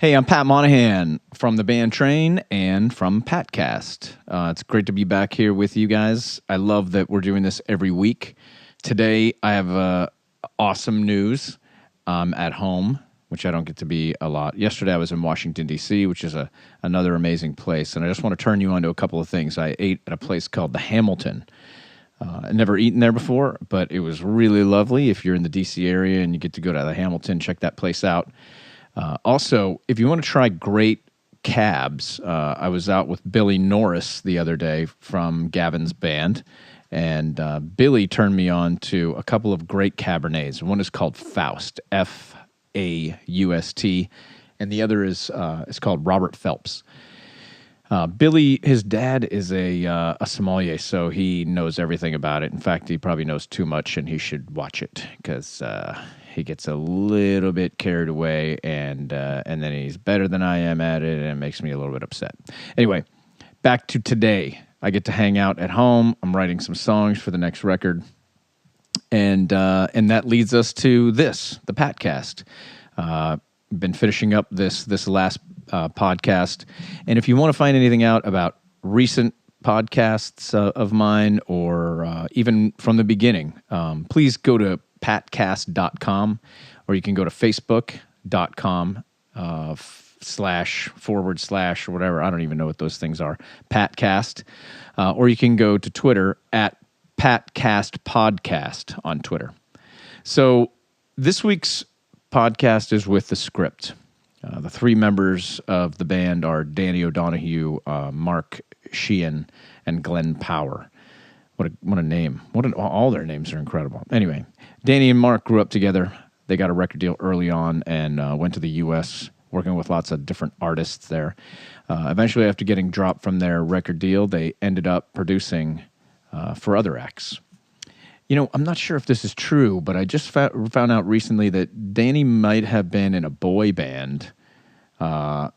Hey, I'm Pat Monahan from the band Train and from Patcast. It's great to be back here with you guys. I love that we're doing this every week. Today, I have awesome news. I'm at home, which I don't get to be a lot. Yesterday, I was in Washington, D.C., which is another amazing place. And I just want to turn you on to a couple of things. I ate at a place called the Hamilton. I'd never eaten there before, but it was really lovely. If you're in the D.C. area and you get to go to the Hamilton, check that place out. Also, if you want to try great cabs, I was out with Billy Norris the other day from Gavin's band, and Billy turned me on to a couple of great Cabernets. One is called Faust, F-A-U-S-T, and the other is called Robert Phelps. Billy, his dad is a sommelier, so he knows everything about it. In fact, he probably knows too much, and he should watch it because he gets a little bit carried away, and then he's better than I am at it, and it makes me a little bit upset. Anyway, back to today. I get to hang out at home. I'm writing some songs for the next record, and that leads us to this, the Patcast. Been finishing up this last podcast, and if you want to find anything out about recent podcasts of mine or even from the beginning, please go to patcast.com, or you can go to facebook.com // or whatever. I don't even know what those things are. Patcast. Or you can go to Twitter at patcastpodcast on Twitter. So this week's podcast is with The Script. The three members of the band are Danny O'Donohue, Mark Sheehan, and Glenn Power. What a name. All their names are incredible. Anyway, Danny and Mark grew up together. They got a record deal early on and went to the U.S., working with lots of different artists there. Eventually, after getting dropped from their record deal, they ended up producing for other acts. You know, I'm not sure if this is true, but I just found out recently that Danny might have been in a boy band.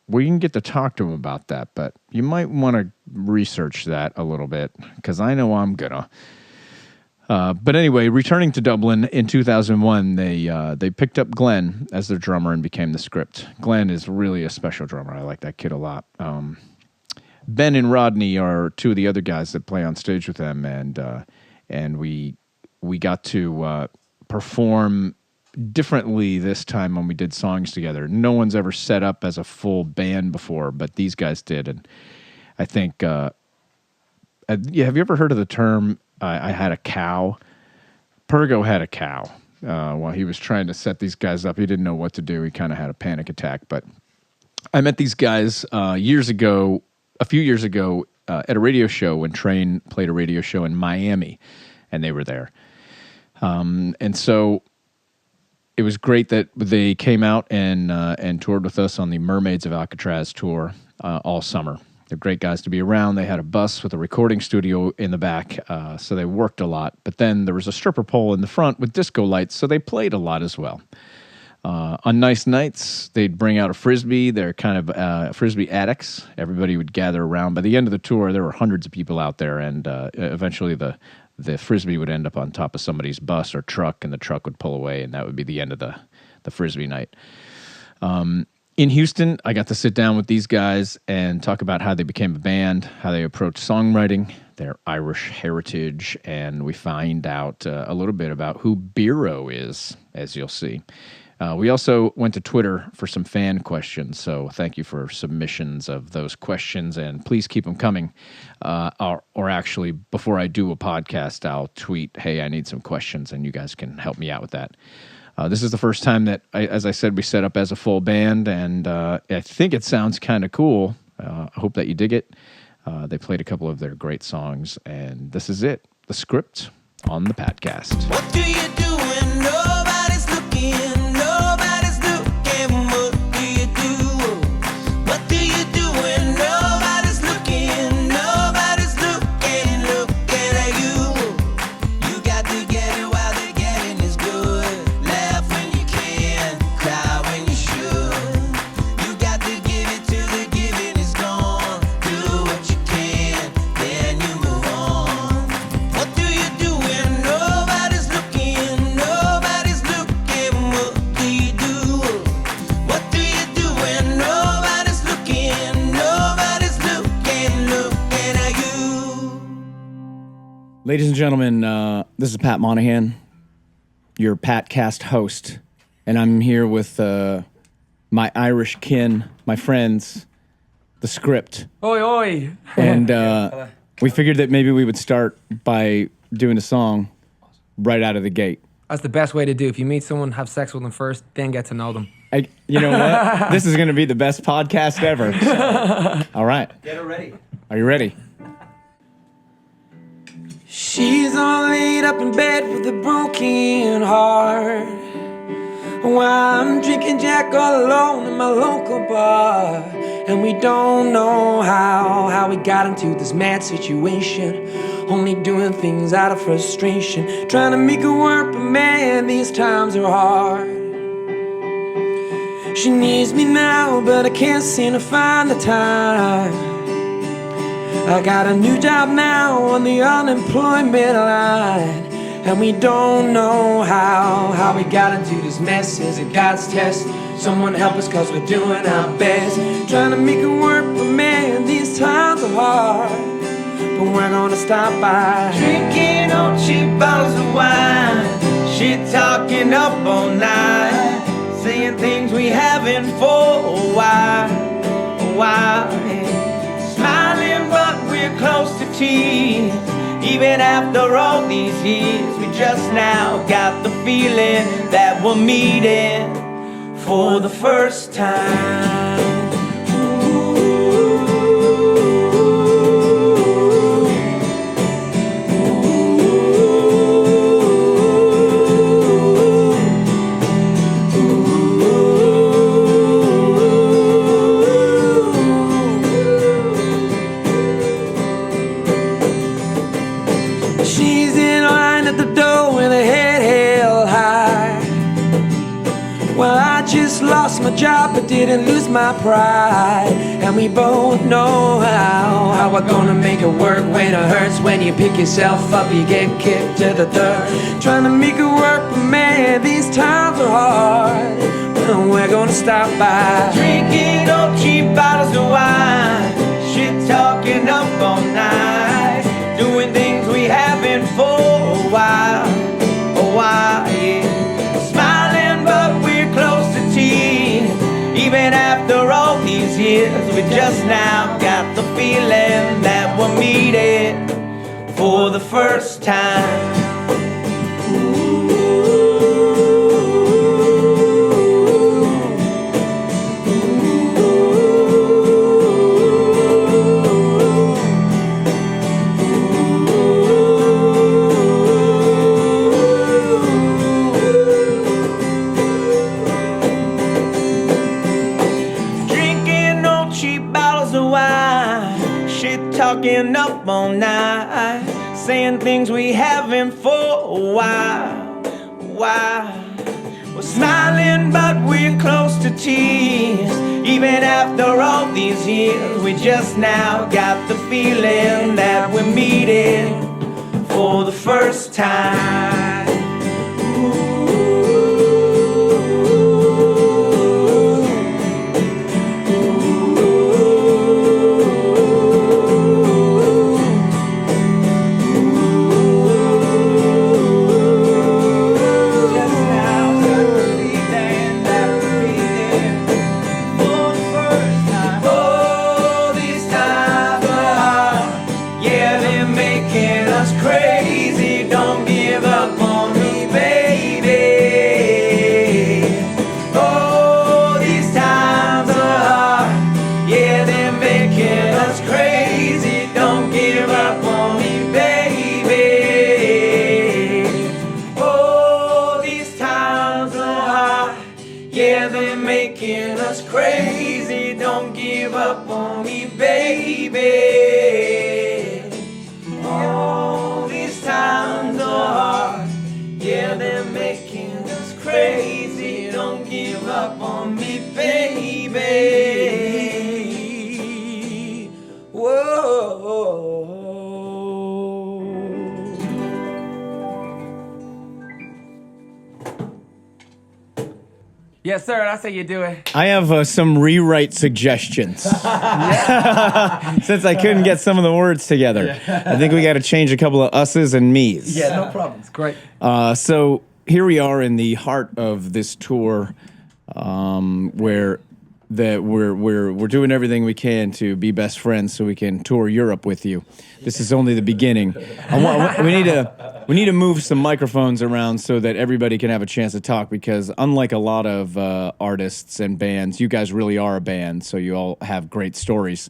We can get to talk to him about that, but you might want to research that a little bit, because I know I'm gonna. But anyway, returning to Dublin in 2001, they picked up Glenn as their drummer and became The Script. Glenn is really a special drummer. I like that kid a lot. Ben and Rodney are two of the other guys that play on stage with them, and we got to perform differently this time when we did songs together. No one's ever set up as a full band before, but these guys did. And I think, have you ever heard of the term, I had a cow? Pergo had a cow. While he was trying to set these guys up, he didn't know what to do. He kind of had a panic attack. But I met these guys a few years ago, at a radio show when Train played a radio show in Miami, and they were there. And so it was great that they came out and toured with us on the Mermaids of Alcatraz tour all summer. They're great guys to be around. They had a bus with a recording studio in the back, so they worked a lot. But then there was a stripper pole in the front with disco lights, so they played a lot as well. On nice nights, they'd bring out a Frisbee. They're kind of Frisbee addicts. Everybody would gather around. By the end of the tour, there were hundreds of people out there, and eventually the Frisbee would end up on top of somebody's bus or truck, and the truck would pull away, and that would be the end of the Frisbee night. In Houston, I got to sit down with these guys and talk about how they became a band, how they approached songwriting, their Irish heritage, and we find out a little bit about who Biro is, as you'll see. We also went to Twitter for some fan questions, so thank you for submissions of those questions, and please keep them coming. Or actually, before I do a podcast, I'll tweet, hey, I need some questions, and you guys can help me out with that. This is the first time that, as I said, we set up as a full band, and I think it sounds kind of cool. I hope that you dig it. They played a couple of their great songs, and this is it, The Script on the Patcast. What do you do when nobody's looking? Nobody's looking. What do you do? What do you do when nobody's looking? Nobody's looking, looking at you. You got to get it while the getting is good. Laugh when you can, cry when you should. You got to give it till the giving is gone. Do what you can, then you move on. What do you do when nobody's looking? Nobody's Ladies and gentlemen, this is Pat Monahan, your Patcast host, and I'm here with my Irish kin, my friends, the Script. Oi, oi. And we figured that maybe we would start by doing a song right out of the gate. That's the best way to do. If you meet someone, have sex with them first, then get to know them. You know what? This is going to be the best podcast ever. All right. Get her ready. Are you ready? She's all laid up in bed with a broken heart, while I'm drinking Jack all alone in my local bar. And we don't know how we got into this mad situation, only doing things out of frustration, trying to make it work, but man, these times are hard. She needs me now, but I can't seem to find the time. I got a new job now on the unemployment line, and we don't know how we got into this mess. Is it God's test? Someone help us, cause we're doing our best, trying to make it work, but man, these times are hard. But we're gonna stop by drinking on cheap bottles of wine, shit talking up all night, saying things we haven't for a while, smiling but we're close to tears. Even after all these years, we just now got the feeling that we're meeting for the first time. She's in line at the door with her head held high. Well, I just lost my job but didn't lose my pride. And we both know how we're gonna make it work when it hurts. When you pick yourself up, you get kicked to the dirt. Trying to make it work, but man, these times are hard. And we're gonna stop by drinking old cheap bottles of wine, shit talking up all night, doing things we haven't for a while, yeah. Smiling but we're close to tears. Even after all these years, we just now got the feeling that we're meeting for the first time. Talking up all night, saying things we haven't for a while. We're smiling but we're close to tears. Even after all these years, we just now got the feeling that we're meeting for the first time. Yes, sir. That's how you do it. I have some rewrite suggestions. Since I couldn't get some of the words together. I think we got to change a couple of us's and me's. Yeah, no problem. It's great. So here we are in the heart of this tour, where we're doing everything we can to be best friends so we can tour Europe with you. This is only the beginning. We need to move some microphones around so that everybody can have a chance to talk, because unlike a lot of artists and bands, you guys really are a band, so you all have great stories.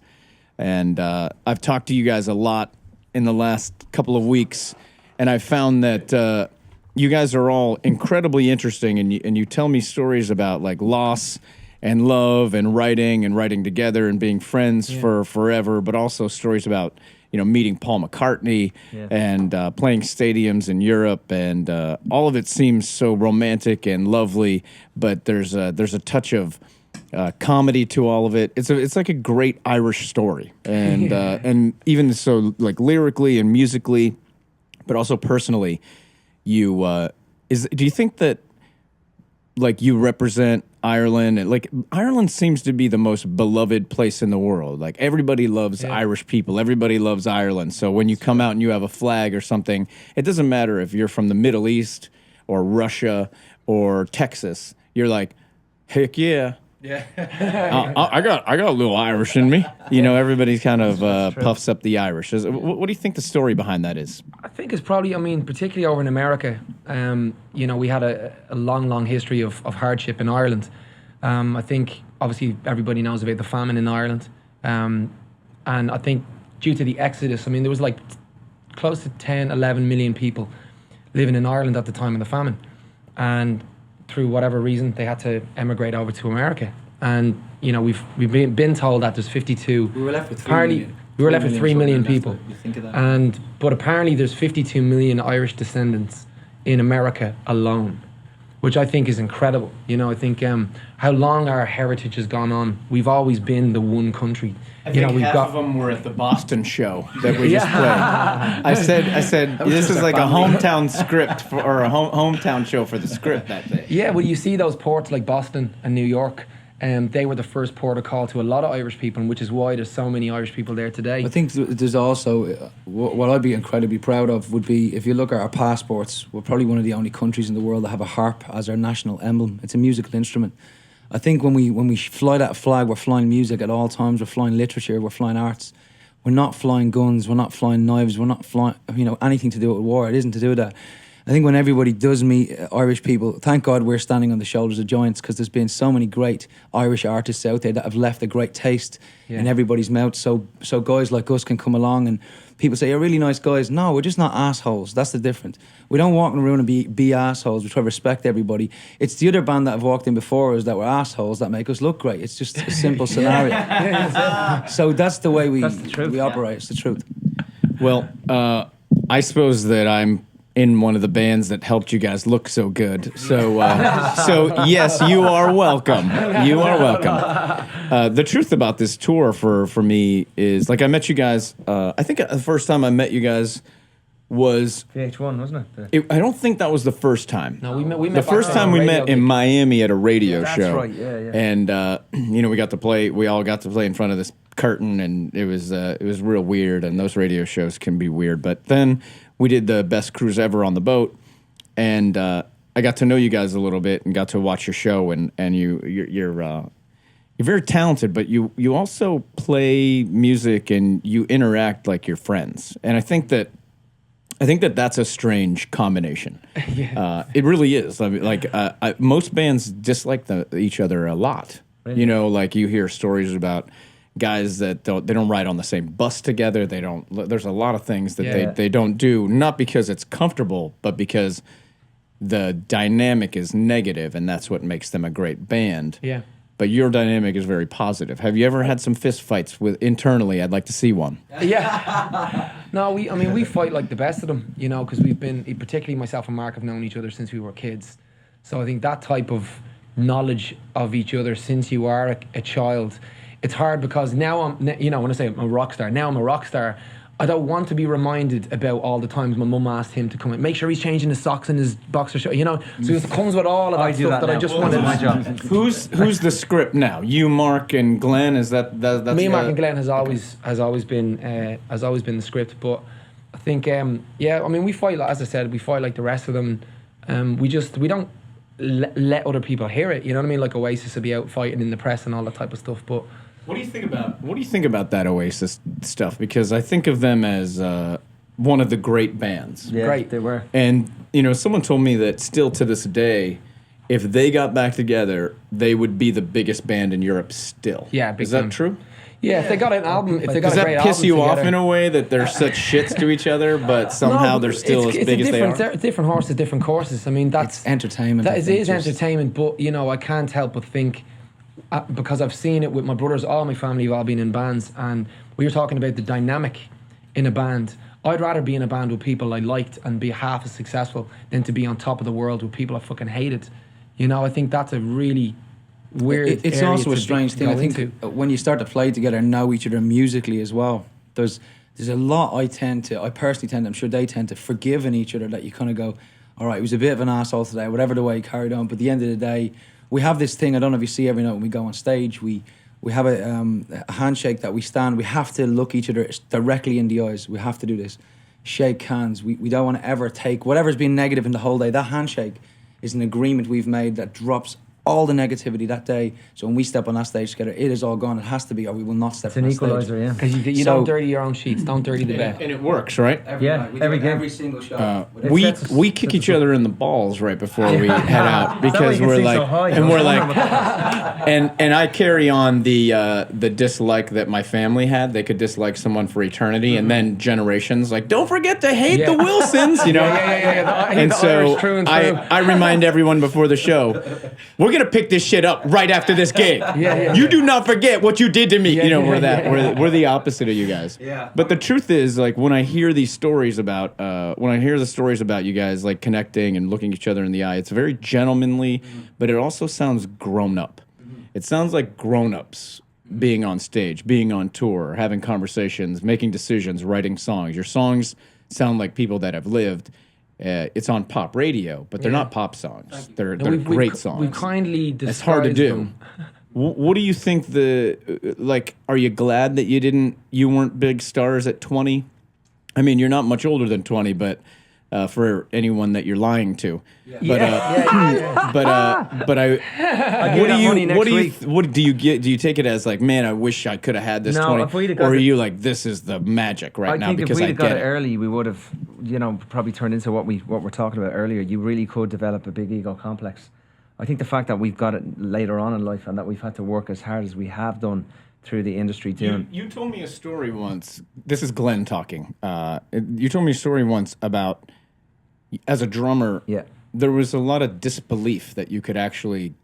And I've talked to you guys a lot in the last couple of weeks, and I've found that you guys are all incredibly interesting, and you tell me stories about like loss and love and writing together and being friends for forever, but also stories about, you know, meeting Paul McCartney and playing stadiums in Europe, and all of it seems so romantic and lovely, but there's a touch of comedy to all of it. It's like a great Irish story, and and even so, like lyrically and musically, but also personally, do you think that like you represent Ireland, and like Ireland seems to be the most beloved place in the world. Like everybody loves Irish people. Everybody loves Ireland. So when you come out and you have a flag or something, it doesn't matter if you're from the Middle East or Russia or Texas. You're like, heck yeah. Yeah. I got a little Irish in me. You know, everybody kind of puffs up the Irish. What do you think the story behind that is? I think it's probably, I mean, particularly over in America, you know, we had a long history of hardship in Ireland. I think, obviously, everybody knows about the famine in Ireland. And I think due to the exodus, I mean, there was like close to 10, 11 million people living in Ireland at the time of the famine. And through whatever reason, they had to emigrate over to America. And, you know, we've been told that there's 52... We were left with 3 million. We were left with 3 million people. You think of that. But apparently there's 52 million Irish descendants in America alone, which I think is incredible. You know, I think how long our heritage has gone on. We've always been the one country. I think half of them were at the Boston show that we just played. I said this is like a hometown script or a hometown show for the script that day. Yeah, well, you see those ports like Boston and New York. They were the first port of call to a lot of Irish people, which is why there's so many Irish people there today. I think there's also, what I'd be incredibly proud of would be, if you look at our passports, we're probably one of the only countries in the world that have a harp as our national emblem. It's a musical instrument. I think when we fly that flag, we're flying music at all times, we're flying literature, we're flying arts. We're not flying guns, we're not flying knives, we're not flying, you know, anything to do with war. It isn't to do with that. I think when everybody does meet Irish people, thank God we're standing on the shoulders of giants, because there's been so many great Irish artists out there that have left a great taste in everybody's mouth. So guys like us can come along, and people say, you're really nice guys. No, we're just not assholes. That's the difference. We don't walk around and be assholes. We try to respect everybody. It's the other band that have walked in before us that were assholes that make us look great. It's just a simple scenario. So that's the way we operate. It's the truth. Well, I suppose that I'm in one of the bands that helped you guys look so good. So yes, you are welcome. You are welcome. The truth about this tour for me is, like, I met you guys, I think the first time I met you guys was... VH1, wasn't it? I don't think that was the first time. No, we met the first time we met in Miami at a radio show. That's right, yeah. And, you know, we all got to play in front of this curtain, and it was real weird, and those radio shows can be weird. But then we did the best cruise ever on the boat, and I got to know you guys a little bit and got to watch your show, and you're very talented, but you also play music and you interact like you're friends, and I think that that's a strange combination. It really is. I mean, like most bands dislike each other a lot. Really? You know, like you hear stories about guys that don't ride on the same bus together. There's a lot of things that they don't do, not because it's comfortable, but because the dynamic is negative, and that's what makes them a great band. Yeah. But your dynamic is very positive. Have you ever had some fist fights internally? I'd like to see one. Yeah. No, we fight like the best of them, you know, because we've been, particularly myself and Mark have known each other since we were kids. So I think that type of knowledge of each other since you are a child, it's hard, because now when I say I'm a rock star, now I'm a rock star, I don't want to be reminded about all the times my mum asked him to come in. Make sure he's changing his socks and his boxer shorts. You know, so it comes with all of that stuff that I just wanted. my job. Who's the script now? You, Mark, and Glenn. Is that's Me, Mark, and Glenn has always been the script. But I think I mean, we fight, as I said, we fight like the rest of them. We don't let other people hear it. You know what I mean? Like Oasis will be out fighting in the press and all that type of stuff. But What do you think about that Oasis stuff? Because I think of them as one of the great bands. Yeah, Great. they were. And someone told me that still to this day, if they got back together, they would be the biggest band in Europe still. Yeah, big is that time. true? yeah, if they got an album, if they got Does a great that piss album you off together- in a way that they're such shits to each other, but somehow No, they're still as big as they are? Different horses, different courses. I mean, that's It's entertainment. I That think, is just- entertainment, but I can't help but think because I've seen it with my brothers. All my family have all been in bands, and we were talking about the dynamic in a band. I'd rather be in a band with people I liked and be half as successful than to be on top of the world with people I fucking hated. I think that's a really weird. It's area also a to strange thing. go I think into. when you start to play together and know each other musically as well, there's a lot I personally tend to, I'm sure they tend to forgive in each other, that you kind of go, all right, he was a bit of an asshole today, whatever the way he carried on. But at the end of the day, we have this thing, I don't know if you see every night when we go on stage, we have a handshake that we stand, we have to look each other directly in the eyes. We have to do this. Shake hands. We don't want to ever take whatever's been negative in the whole day. That handshake is an agreement we've made that drops all the negativity that day. So when we step on that stage together, it is all gone. It has to be, or we will not step It's on an that stage. equalizer, yeah. Because you So- don't dirty your own sheets, don't dirty the bed. And it works, right? Yeah, night. We every do it game. every single show. We sets us- we kick each other in the balls right before we head out because you can we're sing like, so high, and you we're know? like, and I carry on the dislike that my family had. They could dislike someone for eternity, and then generations like, don't forget to hate Yeah. the Wilsons, Yeah. And The so Irish true and true. I remind everyone before the show, we're gonna pick this shit up right after this gig. Yeah. You do not forget what you did to me. Yeah, we're yeah, that. yeah. We're the opposite of you guys. Yeah. But the truth is, like, when I hear these stories about, the stories about you guys like connecting and looking each other in the eye, it's very gentlemanly, but it also sounds grown up. It sounds like grown-ups being on stage, being on tour, having conversations, making decisions, writing songs. Your songs sound like people that have lived. It's on pop radio, but they're not pop songs. They're great songs. We've kindly disguised It's hard to do. them. What do you think are you glad that you weren't big stars at 20? I mean, you're not much older than 20, but for anyone that you're lying to. But what do you get? Do you take it as like, man, I wish I could have had this No, 20? if we'd have Or got are it- you like, this is the magic right I now think if because we'd I have got get it it? early, we would have, probably turned into what we're talking about earlier. You really could develop a big ego complex. I think the fact that we've got it later on in life and that we've had to work as hard as we have done through the industry doing. You told me a story once. This is Glenn talking. You told me a story once about, as a drummer, Yeah. there was a lot of disbelief that you could actually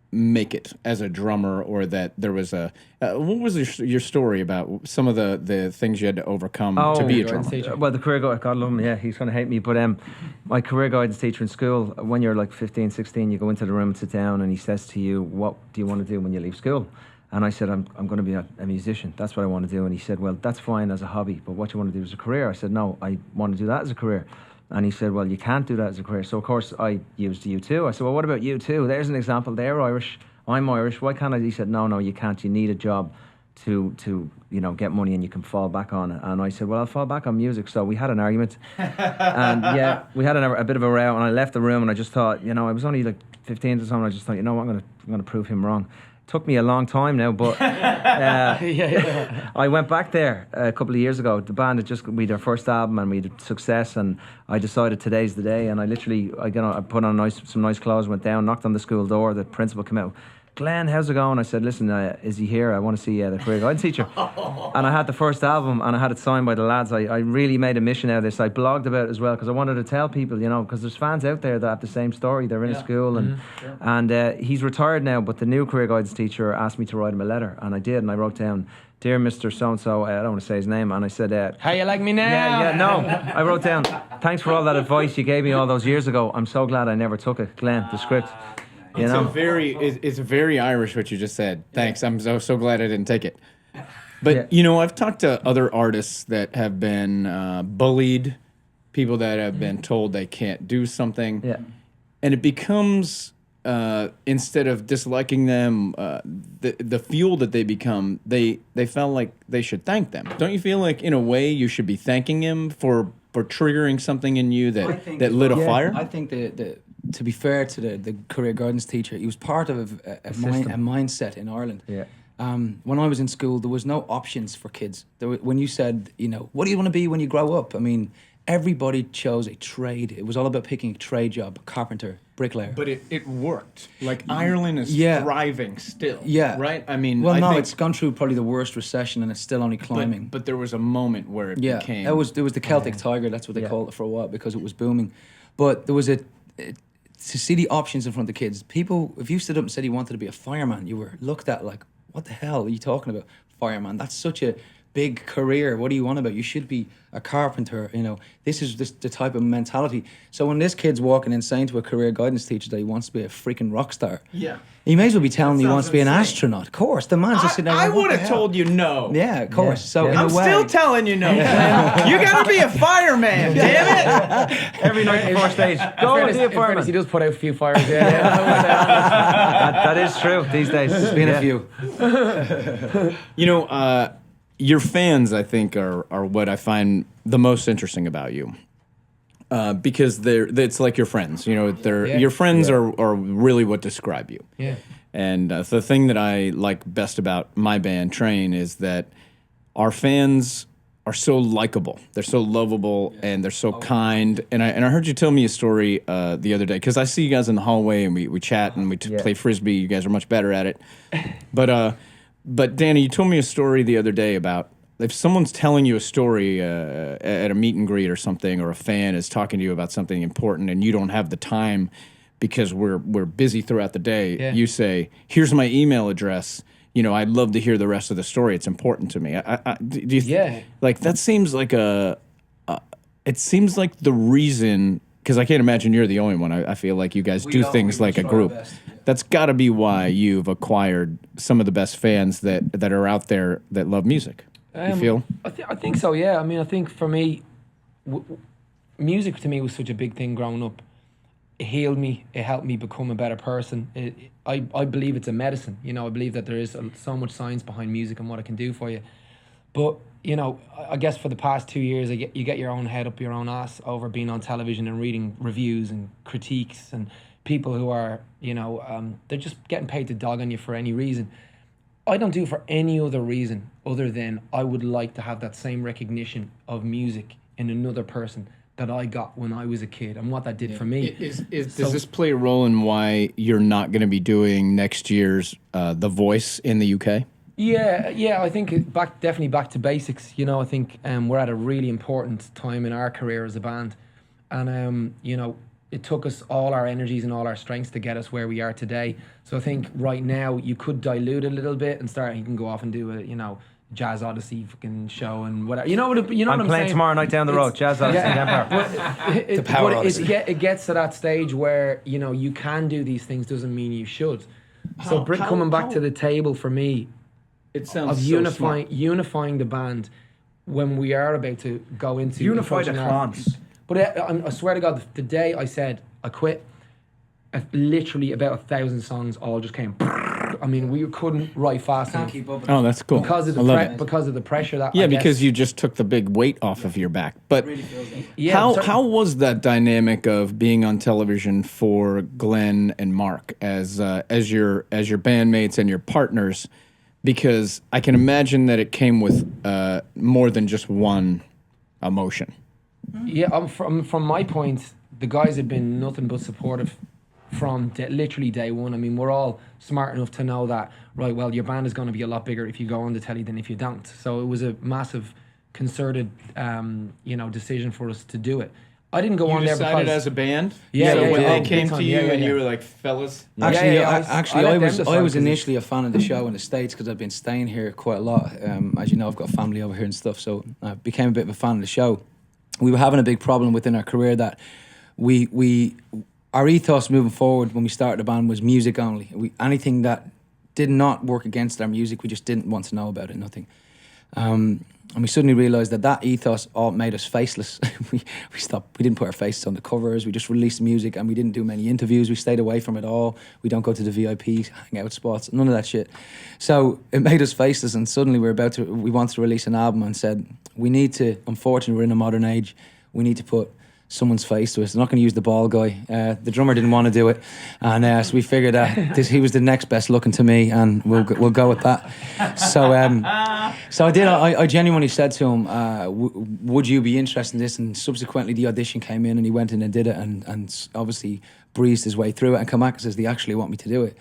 make it as a drummer, or that there was a. What was your story about some of the things you had to overcome to be a guidance drummer? teacher. Well, the career guide, God love him, yeah, he's going to hate me. But my career guidance teacher in school, when you're like 15, 16, you go into the room and sit down and he says to you, what do you want to do when you leave school? And I said, I'm going to be a musician. That's what I want to do. And he said, well, that's fine as a hobby, but what you want to do as a career? I said, no, I want to do that as a career. And he said, well, you can't do that as a career. So, of course, I used U2. I said, well, what about U2? There's an example. They're Irish. I'm Irish. Why can't I? He said, no, you can't. You need a job to get money and you can fall back on it. And I said, well, I'll fall back on music. So we had an argument. And, we had a bit of a row. And I left the room and I just thought, I was only like 15 or something. I just thought, what, I'm going to prove him wrong. Took me a long time now, but I went back there a couple of years ago. The band had we had our first album and we had success, and I decided today's the day. And I put on some nice clothes, went down, knocked on the school door. The principal came out. Glenn, how's it going? I said, listen, is he here? I want to see the career guidance teacher. And I had the first album and I had it signed by the lads. I really made a mission out of this. I blogged about it as well because I wanted to tell people, because there's fans out there that have the same story. They're in a school and he's retired now, but the new career guidance teacher asked me to write him a letter, and I did, and I wrote down, dear Mr. So-and-so, I don't want to say his name, and I said... How you like me now? No. I wrote down, thanks for all that advice you gave me all those years ago. I'm so glad I never took it. Glenn, the script. It's very Irish what you just said. Thanks. I'm so glad I didn't take it. But Yeah. you know, I've talked to other artists that have been bullied, people that have been told they can't do something, Yeah. and it becomes instead of disliking them, the fuel that they become, they felt like they should thank them. Don't you feel like in a way you should be thanking him for triggering something in you that lit a fire? I think to be fair to the career guidance teacher, he was part of a mindset in Ireland. Yeah. When I was in school, there was no options for kids. When you said, what do you want to be when you grow up? I mean, everybody chose a trade. It was all about picking a trade job, carpenter, bricklayer. But it worked. Like Ireland is Yeah. thriving still. Yeah. Right? I mean, well, I no, think, it's gone through probably the worst recession, and it's still only climbing. but there was a moment where it Yeah, became. it was the Celtic Tiger. That's what they Yeah. called it for a while because it was booming. But there was to see the options in front of the kids. People, if you stood up and said you wanted to be a fireman, you were looked at like, "What the hell are you talking about, fireman? That's such a big career. What do you want about? You should be a carpenter." This is the type of mentality. So when this kid's walking in saying to a career guidance teacher that he wants to be a freaking rock star, Yeah. he may as well be telling That he wants to be an sounds insane. astronaut. Of course, the man's just sitting there. I going, "What would the have hell?" told you no. Yeah, of course. Yeah. So Yeah. in I'm a way, still telling you no, man. You gotta be a fireman, damn it. Every night before stage. Go and be a In fairness, fireman. he does put out a few fires. Yeah. That is true these days. there's been a few. Your fans, I think, are what I find the most interesting about you. Because it's like your friends. Yeah. Your friends are really what describe you. Yeah. And the thing that I like best about my band, Train, is that our fans are so likable. They're so lovable, and they're so kind. And I heard you tell me a story the other day, because I see you guys in the hallway, and we chat, and we Yeah. play Frisbee. You guys are much better at it. But Danny, you told me a story the other day about if someone's telling you a story at a meet and greet or something, or a fan is talking to you about something important, and you don't have the time because we're busy throughout the day, Yeah. you say, "Here's my email address. I'd love to hear the rest of the story. It's important to me." Do you Yeah. like that seems like it seems like the reason, because I can't imagine you're the only one. I feel like you guys do things like a group. That's got to be why you've acquired some of the best fans that are out there that love music. You feel? I think so. Yeah. I mean, I think for me, music to me was such a big thing growing up. It healed me. It helped me become a better person. I believe it's a medicine. I believe that there is so much science behind music and what it can do for you. But I guess for the past 2 years, you get your own head up your own ass over being on television and reading reviews and critiques and people who are they're just getting paid to dog on you for any reason. I don't do it for any other reason other than I would like to have that same recognition of music in another person that I got when I was a kid and what that did for me. Does this play a role in why you're not going to be doing next year's The Voice in the UK? Yeah. I think definitely back to basics. I think we're at a really important time in our career as a band, and it took us all our energies and all our strengths to get us where we are today. So I think right now you could dilute it a little bit and start. You can go off and do a Jazz Odyssey fucking show and whatever. I'm what I'm playing saying? tomorrow night down the road. Jazz Odyssey in Empire. The Power Odyssey. It gets to that stage where you can do these things doesn't mean you should. So coming back to the table for me It sounds of so smart. unifying the band when we are about to go into Unify the approaching our- clans. But I swear to God, the day I said I quit, literally about 1,000 songs all just came. I mean, we couldn't write fast enough Keep up. Oh, that's cool. because of I the love it. because of the pressure that. Yeah, I guess- because you just took the big weight off of your back. But Yeah, how was that dynamic of being on television for Glenn and Mark as your bandmates and your partners? Because I can imagine that it came with more than just one emotion. Yeah, from my point, the guys have been nothing but supportive from literally day one. I mean, we're all smart enough to know that, right, well, your band is going to be a lot bigger if you go on the telly than if you don't. So it was a massive concerted, decision for us to do it. I didn't go on there because... a band? Yeah, So yeah, when yeah. they Oh, came big to time. you Yeah, and yeah. you were like, fellas? Actually, Yeah, I let them decide, was 'cause initially a fan of the show in the States because I've been staying here quite a lot. As you know, I've got family over here and stuff, so I became a bit of a fan of the show. We were having a big problem within our career that our ethos moving forward when we started the band was music only. Anything that did not work against our music, we just didn't want to know about it. Nothing. And we suddenly realised that ethos all made us faceless. we stopped. We didn't put our faces on the covers. We just released music, and we didn't do many interviews. We stayed away from it all. We don't go to the VIP hangout spots. None of that shit. So it made us faceless. And suddenly we wanted to release an album, and said we need to. Unfortunately, we're in a modern age. We need to put someone's face to us. I'm not going to use the bald guy. The drummer didn't want to do it, and so we figured that he was the next best looking to me, and we'll go with that. So I did. I genuinely said to him, "Would you be interested in this?" And subsequently, the audition came in, and he went in and did it, and obviously breezed his way through it. And come back and says, "They actually want me to do it."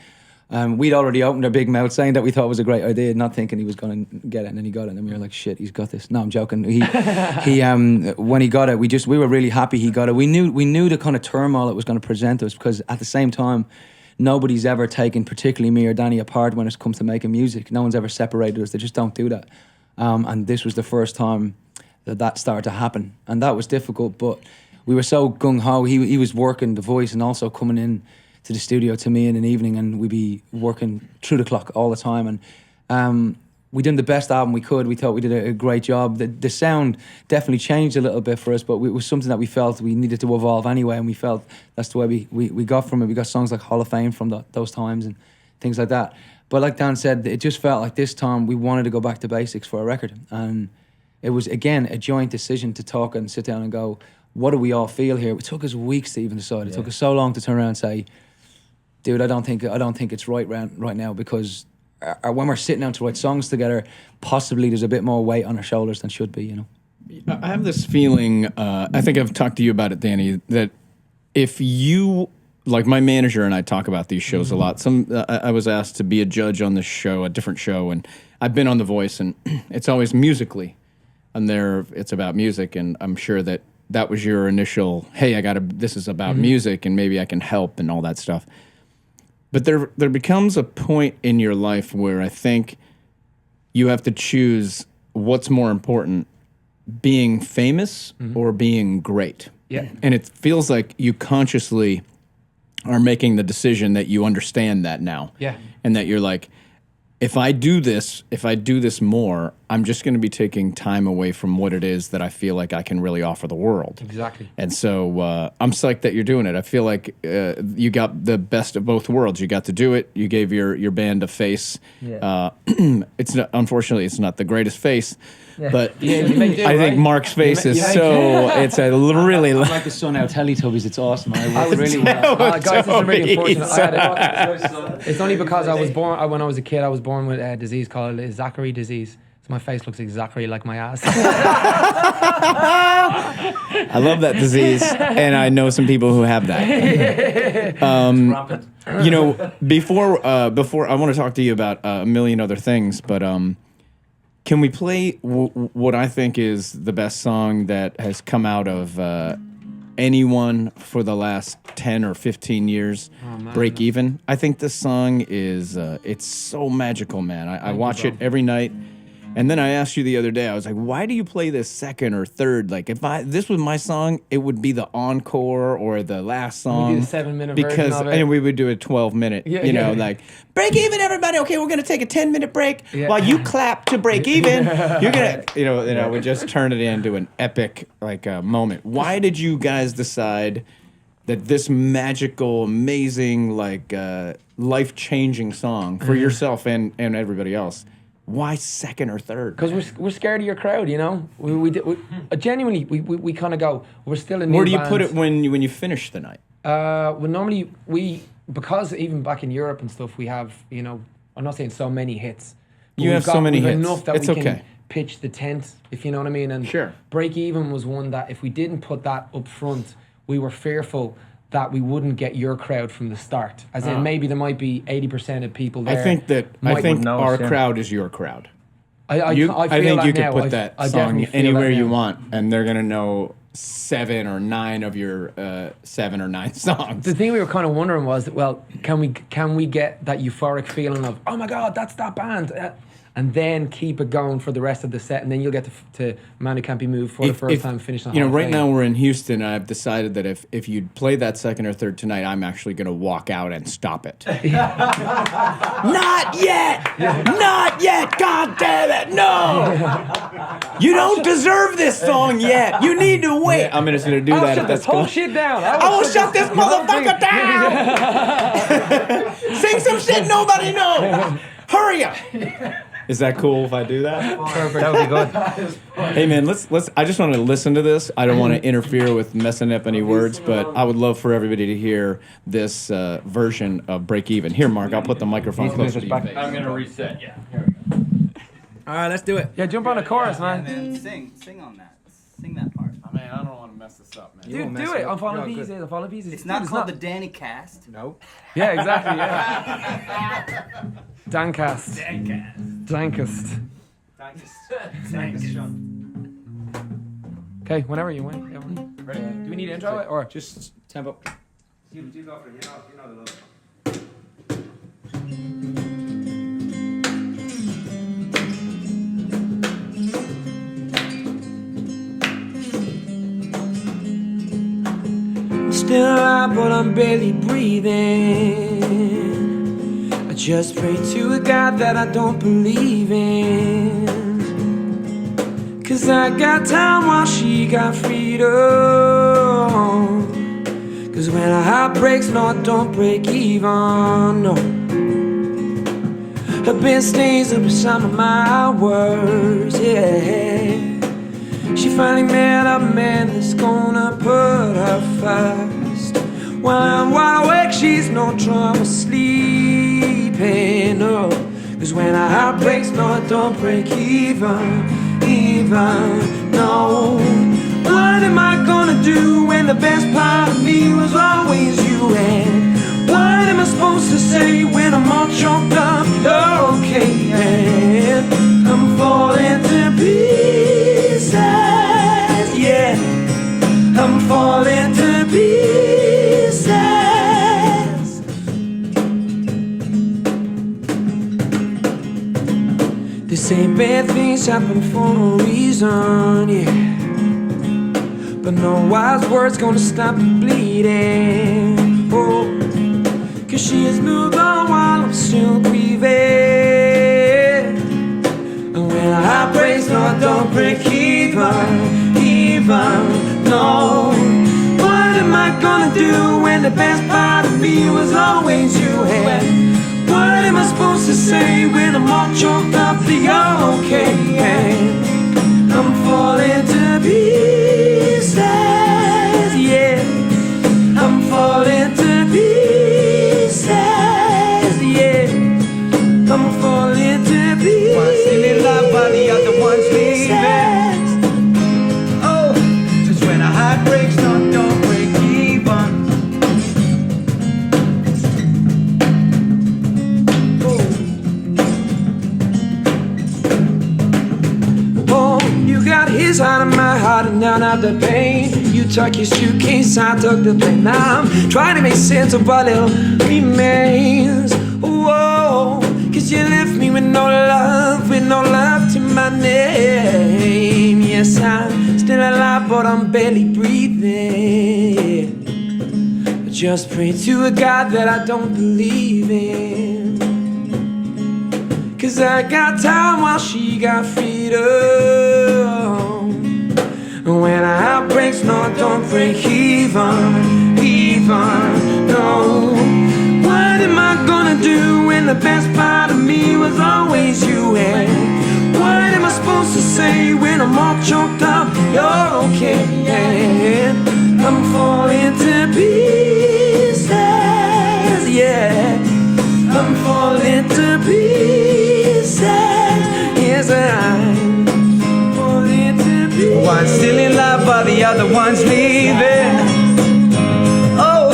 We'd already opened our big mouth saying that we thought it was a great idea, not thinking he was going to get it, and then he got it, and then we were like, "Shit, he's got this." No, I'm joking. He when he got it, we were really happy he got it. We knew the kind of turmoil it was going to present us, because at the same time, nobody's ever taken, particularly me or Danny, apart when it's come to making music. No one's ever separated us. They just don't do that. And this was the first time that started to happen, and that was difficult. But we were so gung ho. He was working the voice and also coming in to the studio to me in an evening, and we'd be working through the clock all the time. And we did the best album we could. We thought we did a great job. The sound definitely changed a little bit for us, but it was something that we felt we needed to evolve anyway, and we felt that's the way we got from it. We got songs like Hall of Fame from those times and things like that. But like Dan said, it just felt like this time we wanted to go back to basics for a record. And it was, again, a joint decision to talk and sit down and go, what do we all feel here? It took us weeks to even decide. It took us so long to turn around and say, dude, I don't think it's right now, because when we're sitting down to write songs together, possibly there's a bit more weight on our shoulders than should be, you know. I have this feeling, I think I've talked to you about it, Danny, that if you, like my manager and I talk about these shows a lot. I was asked to be a judge on this show, a different show, and I've been on The Voice, and it's always musically. And it's about music, and I'm sure that was your initial, hey, this is about music, and maybe I can help and all that stuff. But there becomes a point in your life where I think you have to choose what's more important, being famous or being great. Yeah. And it feels like you consciously are making the decision that you understand that now. Yeah. And that you're like, if I do this more, I'm just going to be taking time away from what it is that I feel like I can really offer the world. Exactly. And so I'm psyched that you're doing it. I feel like you got the best of both worlds. You got to do it. You gave your band a face. Yeah. Unfortunately, it's not the greatest face. Yeah. But you make do, I think right? Mark's face is make- so, it's a really... I'm like the son out of Teletubbies. It's awesome. I work really well. Guys, this is really Toby, unfortunate. It's only because I was born, when I was a kid, I was born with a disease called Zachary disease. So my face looks exactly like my ass. I love that disease, and I know some people who have that. You know, before I want to talk to you about a million other things, but can we play what I think is the best song that has come out of anyone for the last 10 or 15 years? Break Even. I think this song is it's so magical, man. I watch it every night. And then I asked you the other day, I was like, why do you play this second or third? Like, if this was my song, it would be the encore or the last song. We do the 7-minute version of it. And we would do a 12-minute, like, break even, everybody. Okay, we're going to take a 10-minute break. Yeah. While you clap to break even, you're going to, we just turn it into an epic, moment. Why did you guys decide that this magical, amazing, life-changing song for yourself and everybody else, why second or third? Because we're scared of your crowd, you know. We genuinely we kind of go. We're still a new Where do you band. put it when you finish the night? Well, normally because even back in Europe and stuff, we have, you know, I'm not saying so many hits. But You have so many we've hits. enough that It's we can okay. pitch the tent, if you know what I mean. And Sure. Break Even was one that if we didn't put that up front, we were fearful that we wouldn't get your crowd from the start. As in, maybe there might be 80% of people there. I think know our us, yeah. crowd is your crowd. I I feel think you that could now. put that I song definitely feel anywhere that you now. want, and they're gonna know 7 or 9 of your 7 or 9 songs. The thing we were kind of wondering was, well, can we get that euphoric feeling of, oh my God, that's that band, and then keep it going for the rest of the set, and then you'll get to Man Who Can't Be Moved for the first time, finish the You know, whole right thing. now we're in Houston, and I've decided that if you play that second or third tonight, I'm actually gonna walk out and stop it. Not yet! Not yet! God damn it! No! You don't deserve this song yet. You need to wait. I'm just gonna do I'll that shut if this that's whole going. shit down. I will shut this motherfucker down. Sing some shit nobody knows. Hurry up. Is that cool if I do that? Perfect. That would be good. Hey man, let's. I just want to listen to this. I don't want to interfere with messing up any words, but I would love for everybody to hear this version of Break Even. Here, Mark, I'll put the microphone closer to you. I'm gonna reset. Yeah. All right, let's do it. Yeah, jump on the chorus, man. Man, sing on that. Sing that part. Man, I don't want to mess this up, man. Dude, do it. I'm following pieces. I'm following pieces. It's not called the Danny Cast. Nope. Yeah, exactly. Yeah. Dancast. Dankest. Okay, whenever you win. Yeah, ready? Do we need intro it or Just tempo. You go for it. You know the love. Still alive, but I'm barely breathing. I just pray to a God that I don't believe in. Cause I got time while she got freedom. Cause when a heart breaks, no, it don't break even, no. Her bed stays up with some of my words, yeah. She finally met a man that's gonna put her first. While I'm wide awake, she's no trouble sleeping, no. Cause when a heart breaks, no, it don't break even, no. What am I gonna do when the best part of me was always you? And what am I supposed to say when I'm all choked up? You're okay, and I'm falling to pieces, yeah. I'm falling to pieces. They say bad things happen for a reason, yeah. But no wise words gonna stop the bleeding, oh. Cause she has moved on while I'm still grieving. And when a heart breaks, no, I don't break even, no. What am I gonna do when the best part of me was always you? And what am I supposed to say when I'm all choked up that you're okay? And I'm falling to pieces, yeah. I'm falling to pieces, yeah. I'm falling to pieces. One still in love while the other one's leaving. Oh, just when a heart breaks, no, don't break even. Oh, you got his heart and my heart and none of the pain. You tuck your suitcase, I tuck the plane. Now I'm trying to make sense of what little remains. Whoa, cause you left me with no love to my name. Yes, I'm still alive, but I'm barely breathing. I just pray to a God that I don't believe in. Cause I got time while she got freedom. And when a heart breaks, no, it don't break even, no. What am I gonna do when the best part of me was always you? And what am I supposed to say when I'm all choked up? You're okay, and I'm falling to pieces, yeah. I'm falling to pieces, yes, I'm falling to pieces. One still in love while the other one's leaving. Oh,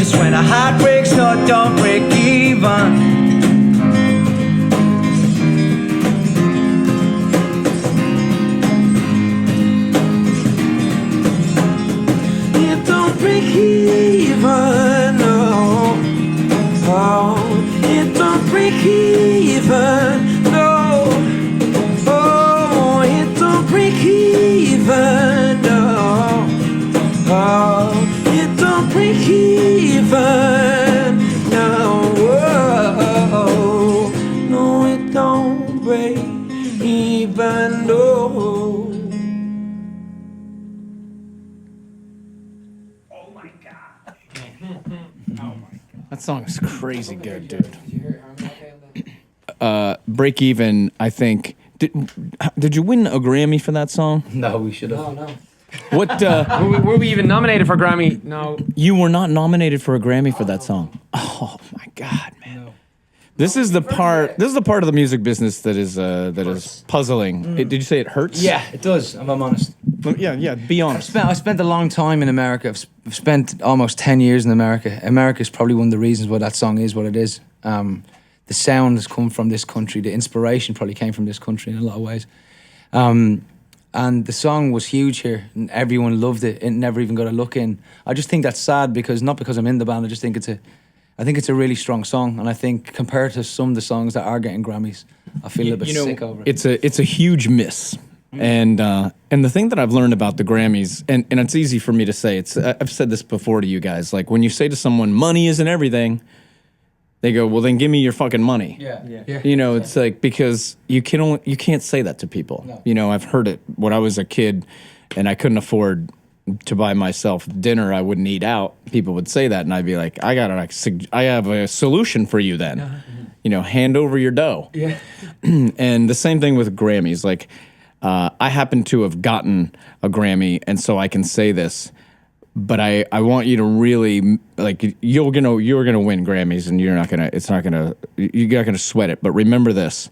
it's when a heart breaks, no, it don't break even. It don't break even, no. Oh, it don't break even, no. Oh, it don't break even, no. Oh, it don't break even, no. Oh, no, it don't break even though. That song is crazy good, dude. Break Even, I think. Did you win a Grammy for that song? No, we should have. No. What? Were we even nominated for Grammy? No. You were not nominated for a Grammy for that song. Oh my God, man! This is the part. This is the part of the music business that is puzzling. Did you say it hurts? Yeah, it does. If I'm honest. Yeah. Be honest. I spent a long time in America. I've spent almost 10 years in America. America is probably one of the reasons why that song is what it is. The sound has come from this country. The inspiration probably came from this country in a lot of ways. And the song was huge here, and everyone loved it. It never even got a look in. I just think that's sad not because I'm in the band. I just think it's a really strong song, and I think compared to some of the songs that are getting Grammys, I feel a bit sick over it. It's a huge miss. And the thing that I've learned about the Grammys, and it's easy for me to say, I've said this before to you guys, like when you say to someone, money isn't everything, they go, well, then give me your fucking money. Yeah. You know, it's like, because you can't say that to people. No. You know, I've heard it when I was a kid and I couldn't afford to buy myself dinner. I wouldn't eat out. People would say that, and I'd be like, I have a solution for you then. You know, hand over your dough. Yeah. And the same thing with Grammys. Like, I happen to have gotten a Grammy, and so I can say this. But I want you to really, like, you're gonna win Grammys, and you're not gonna sweat it. But remember this: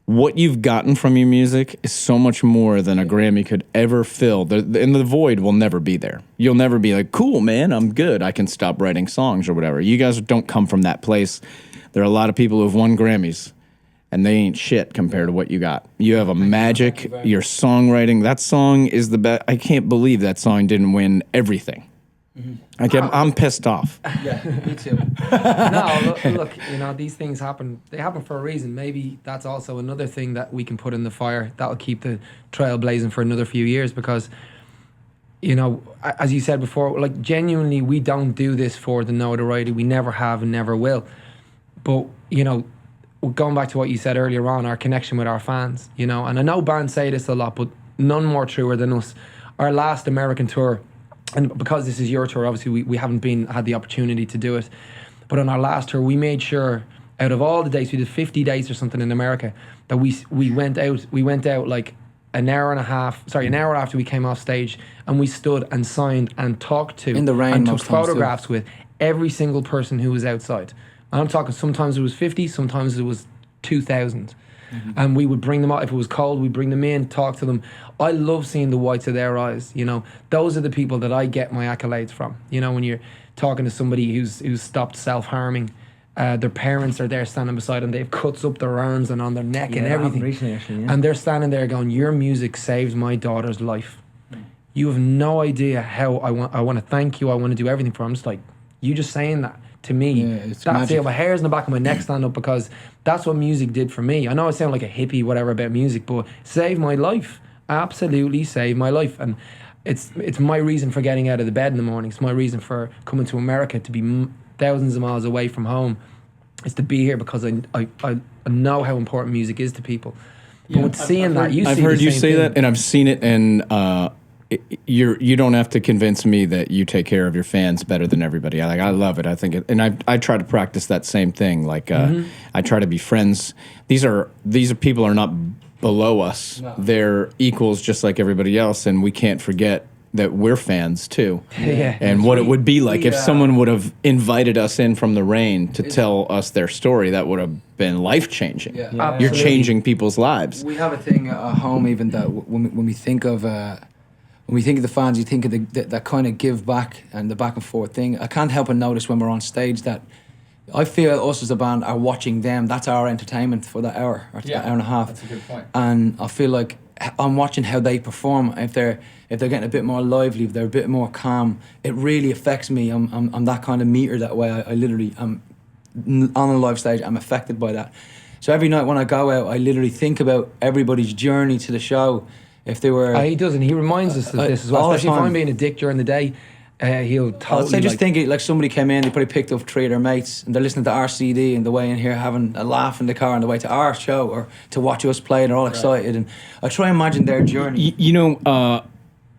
what you've gotten from your music is so much more than a Grammy could ever fill. And the void will never be there. You'll never be like, cool, man, I'm good. I can stop writing songs or whatever. You guys don't come from that place. There are a lot of people who've won Grammys, and they ain't shit compared to what you got. You have a magic, your songwriting. That song is the best. I can't believe that song didn't win everything. I'm pissed off. Yeah, me too. No, look, you know, these things happen. They happen for a reason. Maybe that's also another thing that we can put in the fire that'll keep the trail blazing for another few years, because, you know, as you said before, like, genuinely, we don't do this for the notoriety. We never have and never will. But, you know, going back to what you said earlier on, our connection with our fans, you know, and I know bands say this a lot, but none more truer than us. Our last American tour, and because this is your tour, obviously we haven't had the opportunity to do it, but on our last tour, we made sure, out of all the dates, we did 50 dates or something in America, that we went out like an hour after we came off stage, and we stood and signed and talked to In the rain and took most times, too. photographs with every single person who was outside. And I'm talking, sometimes it was 50, sometimes it was 2,000. And we would bring them out. If it was cold, we'd bring them in, talk to them. I love seeing the whites of their eyes. You know, those are the people that I get my accolades from. You know, when you're talking to somebody who's stopped self-harming, their parents are there standing beside them. They have cuts up their arms and on their neck and that happened everything. recently, actually, yeah. And they're standing there going, your music saved my daughter's life. You have no idea how I want to thank you. I want to do everything for her. I'm just like, you just saying that to me, it's that's magic. it. My hairs in the back of my neck stand up, because that's what music did for me. I know I sound like a hippie, whatever, about music, but saved my life. Absolutely saved my life. And it's my reason for getting out of the bed in the morning. It's my reason for coming to America, to be thousands of miles away from home. It's to be here because I know how important music is to people. But with seeing that, I've heard you say that, and I've seen it, and you don't have to convince me that you take care of your fans better than everybody. I love it. I think it, and I try to practice that same thing. Like I try to be friends. These people are not below us. No. They're equals, just like everybody else, and we can't forget that we're fans too. Yeah. And what it would be like if someone would have invited us in from the rain to tell us their story, that would have been life changing. Yeah. You're Absolutely. changing people's lives. We have a thing at home, even that when we think of the fans, you think of that kind of give back and the back and forth thing. I can't help but notice when we're on stage that I feel us as a band are watching them. That's our entertainment for that hour or that hour and a half. That's a good point. And I feel like I'm watching how they perform. If they're getting a bit more lively, if they're a bit more calm, it really affects me. I'm that kind of meter that way. I literally am on a live stage. I'm affected by that. So every night when I go out, I literally think about everybody's journey to the show. If they were, He does, and he reminds us of this as well. all the Especially if time. I'm being a dick during the day, He'll totally. I'd say just like, think it like somebody came in, they probably picked up 3 of their mates, and they're listening to our CD and the way in here having a laugh in the car on the way to our show or to watch us play, and they're all excited. And I try and imagine their journey.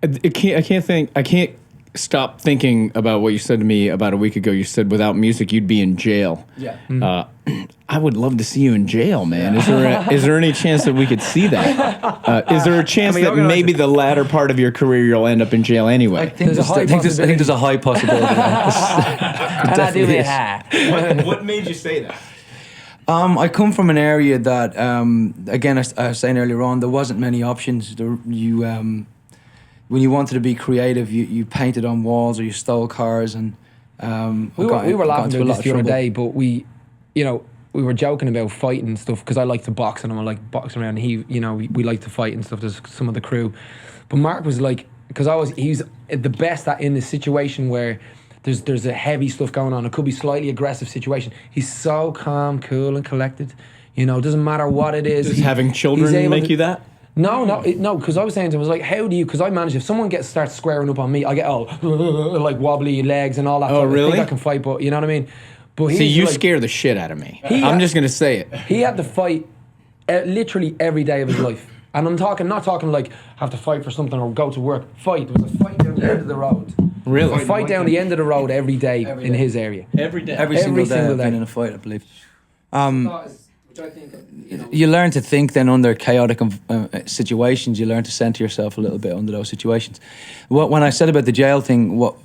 I can't stop thinking about what you said to me about a week ago. You said without music you'd be in jail. Yeah. I would love to see you in jail, man. Is there any chance that we could see that? Is there a chance that maybe the latter part of your career you'll end up in jail anyway? I think there's a high possibility. And I do it. What made you say that? I come from an area that, again, I was saying earlier on, there wasn't many options. When you wanted to be creative, you painted on walls or you stole cars, and we were laughing about this the other day, but we were joking about fighting and stuff because I like to box and I like boxing around. And we like to fight and stuff. There's some of the crew, but Mark was like, because he's the best at in this situation where there's a heavy stuff going on. It could be slightly aggressive situation. He's so calm, cool, and collected. Doesn't matter what it is. Does having children make you that? No, because I was saying to him, I was like, how do you, because I manage, if someone starts squaring up on me, I get all like wobbly legs and all that. Oh, really? I think I can fight, but you know what I mean? But See, you scare the shit out of me. I'm just going to say it. He had to fight literally every day of his life. And I'm not talking like have to fight for something or go to work. Fight. There was a fight down the end of the road. Really? A fight down the end of the road every day in his area. Every day. Every single day I've been in a fight, I believe. Which I think, You learn to think then under chaotic situations. You learn to center yourself a little bit under those situations. When I said about the jail thing, what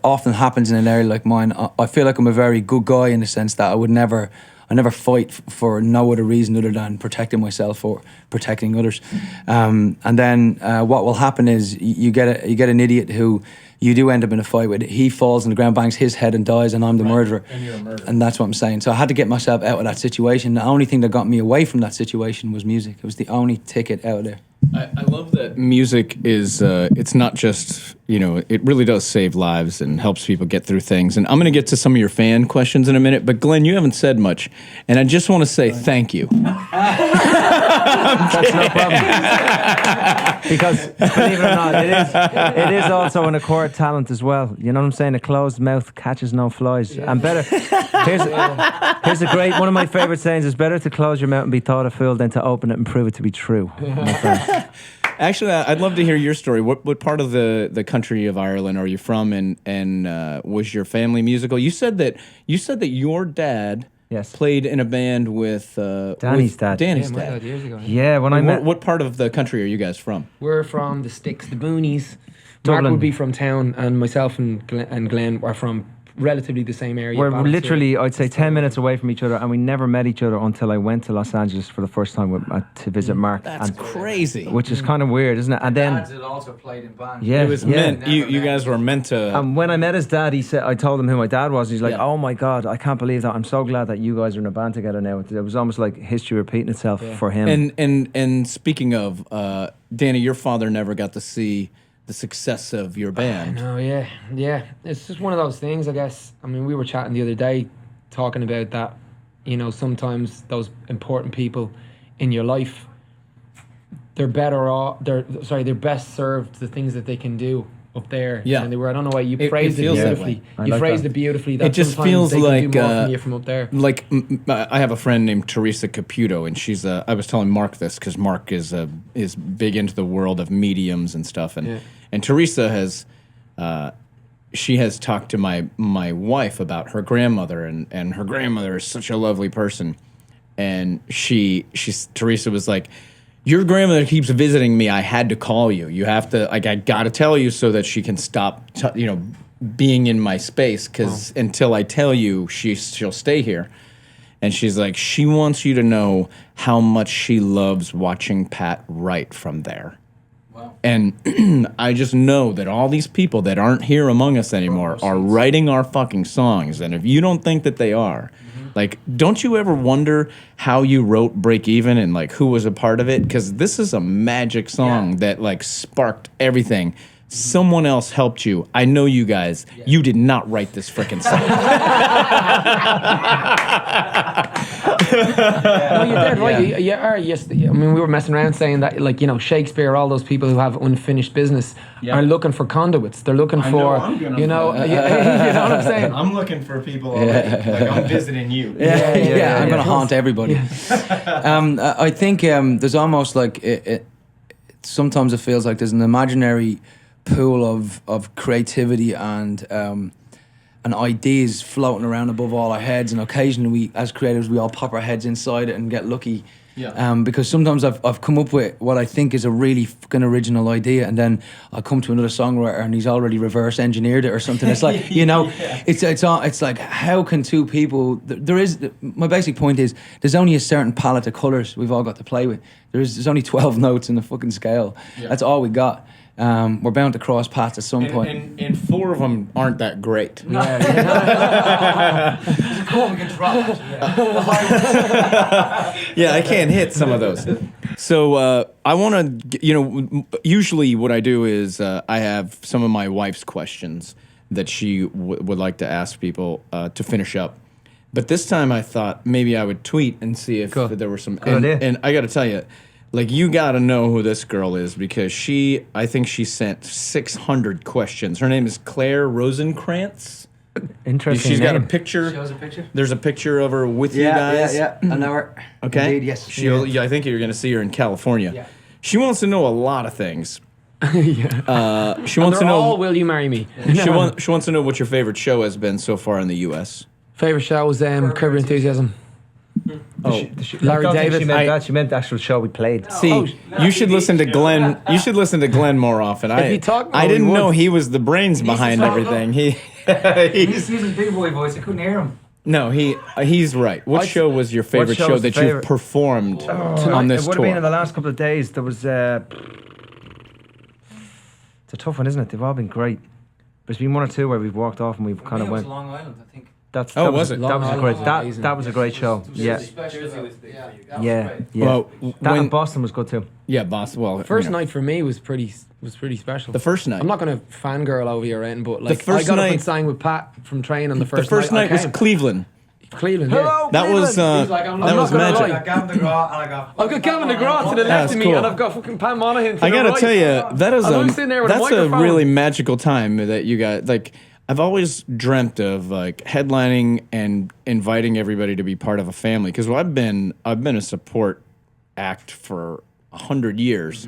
often happens in an area like mine, I feel like I'm a very good guy in the sense that I never fight for no other reason other than protecting myself or protecting others. And then what will happen is you get an idiot who you do end up in a fight with. He falls on the ground, bangs his head and dies, and I'm the murderer. And you're a murderer. And that's what I'm saying. So I had to get myself out of that situation. The only thing that got me away from that situation was music. It was the only ticket out of there. I love that music is, it's not just, it really does save lives and helps people get through things. And I'm going to get to some of your fan questions in a minute, but Glenn, you haven't said much. And I just want to say thank you. That's no problem. Because, believe it or not, it is also an acquired talent as well. You know what I'm saying? A closed mouth catches no flies. And better, here's a great, one of my favourite sayings is better to close your mouth and be thought a fool than to open it and prove it to be true. My friend. Actually, I'd love to hear your story. What part of the country of Ireland are you from, and was your family musical? You said that your dad played in a band with Danny's dad. Danny's my dad. dad years ago. Yeah, when I met... What part of the country are you guys from? We're from the sticks, the boonies. Dublin. Mark would be from town, and myself and Glenn are from relatively the same area. We're Battersea. literally, I'd say, 10 minutes away from each other, and we never met each other until I went to Los Angeles for the first time to visit Mark. That's crazy. Which is kind of weird, isn't it? And then... Dads had also played in bands. Yeah, It was meant. You guys were meant to. And when I met his dad, I told him who my dad was. He's like, Yeah. "Oh my God, I can't believe that! I'm so glad that you guys are in a band together now." It was almost like history repeating itself for him. And speaking of, Danny, your father never got to see the success of your band. No, yeah. It's just one of those things, I guess. I mean, we were chatting the other day, talking about that. Sometimes those important people in your life, they're best served the things that they can do up there. Yeah. And they were. I don't know why you It phrased it feels that beautifully. way. I You like phrased that. it beautifully. That It just sometimes feels they can like, do more from you from up there. Like I have a friend named Teresa Caputo, and she's. I was telling Mark this because Mark is big into the world of mediums and stuff, and Teresa has. She has talked to my wife about her grandmother, and her grandmother is such a lovely person, and Teresa was like, your grandmother keeps visiting me. I had to call you. You have to, I got to tell you so that she can stop, being in my space. Because until I tell you, she'll stay here. And she's like, she wants you to know how much she loves watching Pat write from there. Wow. And I just know that all these people that aren't here among us anymore are writing our fucking songs. And if you don't think that they are, like, don't you ever wonder how you wrote Break Even and, like, who was a part of it? Because this is a magic song that, like, sparked everything. Someone else helped you. I know you guys. You did not write this freaking song. No, you're dead right. You are. Yes, I mean, we were messing around saying that, like, you know, Shakespeare, all those people who have unfinished business are looking for conduits. They're looking for, you know, you know what I'm saying? I'm looking for people already. Like, I'm visiting you. Yeah, I'm going to haunt everybody. I think there's almost like sometimes it feels like there's an imaginary pool of creativity and ideas floating around above all our heads, and occasionally we, as creatives, we all pop our heads inside it and get lucky. Because sometimes I've come up with what I think is a really fucking original idea, and then I'll come to another songwriter and he's already reverse engineered it or something. It's like, you know, it's like, how can two people? My basic point is there's only a certain palette of colours we've all got to play with. There's only 12 notes in the fucking scale. That's all we got. We're bound to cross paths at some point. And 4 of them aren't that great. Yeah, I can't hit some of those. So I want to, you know, usually what I do is I have some of my wife's questions that she would like to ask people to finish up. But this time I thought maybe I would tweet and see if there were some. And I got to tell you, like, you got to know who this girl is, because I think she sent 600 questions. Her name is Claire Rosenkrantz. Interesting. She's got a name. picture. Shows a picture. There's a picture of her with you guys. I know her. Okay. Indeed, yes. Yeah, I think you're going to see her in California. Yeah. She wants to know a lot of things. She wants They're to know. all, will you marry me? She wants to know what your favorite show has been so far in the U.S. Favorite show was Curb Your Enthusiasm. Larry I don't think David. She meant that. She meant the actual show we played. See, you should listen to Glenn. You should listen to Glenn more often. he talked more, I didn't he would. know he was the brains behind everything. He's using big boy voice. I couldn't hear him. No, he's right. What show was your favorite show show was that the you've favorite? performed on this It would have been in tour? the last couple of days. There was. It's a tough one, isn't it? They've all been great. There's been one or two where we've walked off and we've kind of went. Long Island, I think. That was it? That was a Long great. Island was amazing. That was a great show. Yeah. Yeah. Well, That when- in Boston was good too. Yeah, boss. Well, First you know. night for me was pretty special. The first night. I'm not going to fangirl over you or anything, but like, first I got up night- and sang with Pat from Train on the The first, first night was I came. Cleveland. Cleveland. Yeah. That was He's like, I'm that not was gonna magic. lie. Gavin DeGraw and I got. I've got Kevin DeGraw to the left That's of me, cool. and I've got fucking Pat Monahan to I the gotta right. tell you, that is I'm sitting there with a that's a microphone. really magical time that you got. Like, I've always dreamt of like headlining and inviting everybody to be part of a family, because I've been a support act for 100 years,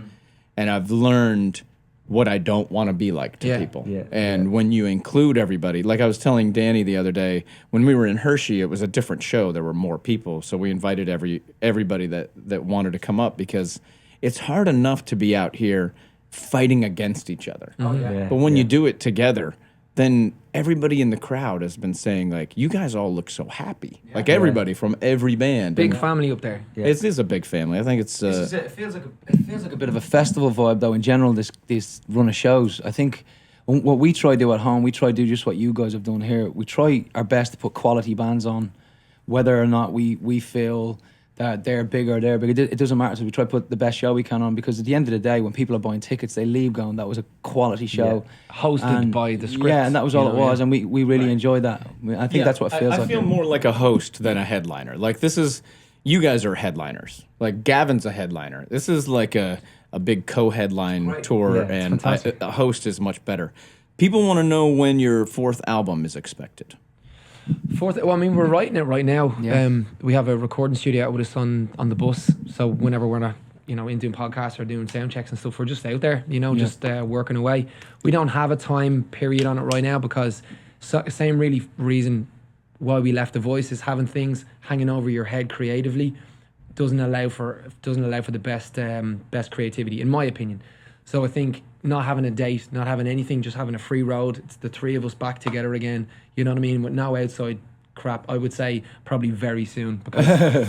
and I've learned what I don't want to be like to Yeah. people. Yeah. And when you include everybody, like I was telling Danny the other day, when we were in Hershey, it was a different show. There were more people, so we invited everybody that wanted to come up, because it's hard enough to be out here fighting against each other. Yeah. But when you do it together, then everybody in the crowd has been saying, like, you guys all look so happy. Like, everybody from every band. Big And family up there. It is a big family. I think it's... It feels like a bit of a festival vibe, though. In general, this run of shows, I think what we try to do at home, we try to do just what you guys have done here. We try our best to put quality bands on, whether or not we feel that they're big or they're big. It doesn't matter. So we try to put the best show we can on, because at the end of the day, when people are buying tickets, they leave going, that was a quality show. Hosted by the Scripts. Yeah, and that was all you it know, was. yeah. And we really enjoyed that. I think that's what it feels I like. feel more like a host than a headliner. Like, this is... You guys are headliners. Like, Gavin's a headliner. This is like a big co-headline tour, Yeah, it's and fantastic. a host is much better. People want to know when your 4th album is expected. Well, I mean, we're writing it right now. Yeah. We have a recording studio out with us on the bus. So whenever we're not, in doing podcasts or doing sound checks and stuff, we're just out there, just working away. We don't have a time period on it right now, because same really reason why we left The Voice is having things hanging over your head creatively doesn't allow for the best creativity, in my opinion. So I think not having a date, not having anything, just having a free road. It's the three of us back together again. You know what I mean? With no outside crap, I would say probably very soon. Because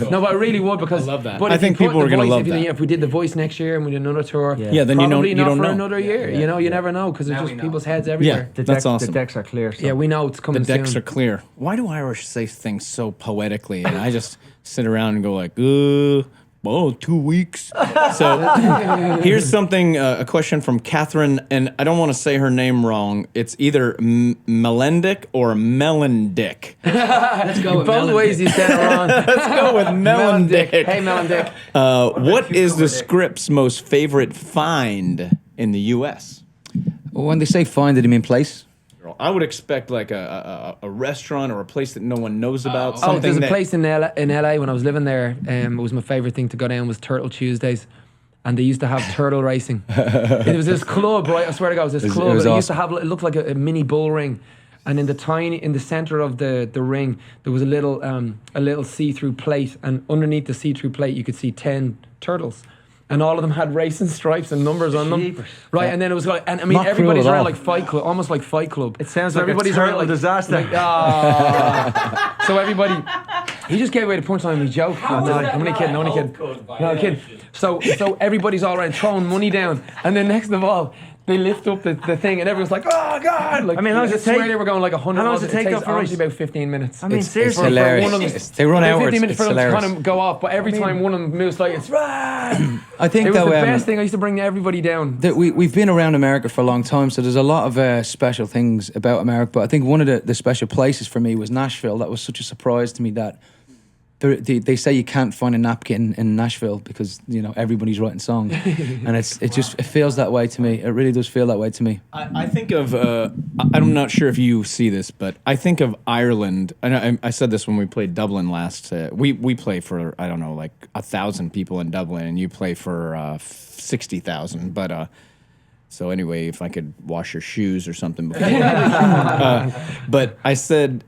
no, but I really would, because I love that. But I if you think put people are The gonna Voice- love if you- that. If we did The Voice next year and we did another tour, Yeah, then you probably don't not for know. another year. You never know, because it's Now just we know. people's heads everywhere. The That's decks, awesome. The decks are clear. So. Yeah, we know it's The coming decks soon. are clear. Why do Irish say things so poetically? And I just sit around and go like, ooh, oh, 2 weeks. So here's something, a question from Catherine, and I don't want to say her name wrong. It's either Melendick or Melendick. Let's go with Both Melon. ways you said it wrong. Let's go with Melendick. Hey, Melendick. What is the Script's most favorite find in the U.S.? Well, when they say find it, you mean place? I would expect like a restaurant or a place that no one knows about. Oh, Something there's a that- place in LA when I was living there. It was my favorite thing to go down was Turtle Tuesdays, and they used to have turtle racing. It was this club, right? I swear to God, it was this club. was It used to awesome. have, it looked like a mini bull ring, and in the center of the ring there was a little see-through plate, and underneath the see-through plate you could see 10 turtles. And all of them had racing stripes and numbers on them, Jeepers. right? And then it was like, and I mean, Not cruel everybody's at around all. like Fight Club, almost like Fight Club. It sounds So like a around turtle disaster. So everybody, he just gave away the punchline. We joke. I'm only kidding. No, kidding. So everybody's all around throwing money down, and then next of all, they lift up the thing, and everyone's like, "Oh God!" Like, I mean, how long does it I swear take? they were going like 100. How long does it take takes though for a honestly race? about 15 minutes. I mean, It's seriously. hilarious. For one of them, They run about hours. 15 minutes It's for them to hilarious. kind of go off, but every time one of them moves like it's right. I think It was though, the best thing. I used to bring everybody down. that we've been around America for a long time, so there's a lot of special things about America. But I think one of the special places for me was Nashville. That was such a surprise to me that they say you can't find a napkin in Nashville because everybody's writing songs, and it feels that way to me. It really does feel that way to me. I think of, I'm not sure if you see this, but I think of Ireland, and I said this when we played Dublin last, we play for, I don't know, like 1,000 people in Dublin, and you play for 60,000, but, so anyway, if I could wash your shoes or something before. But I said,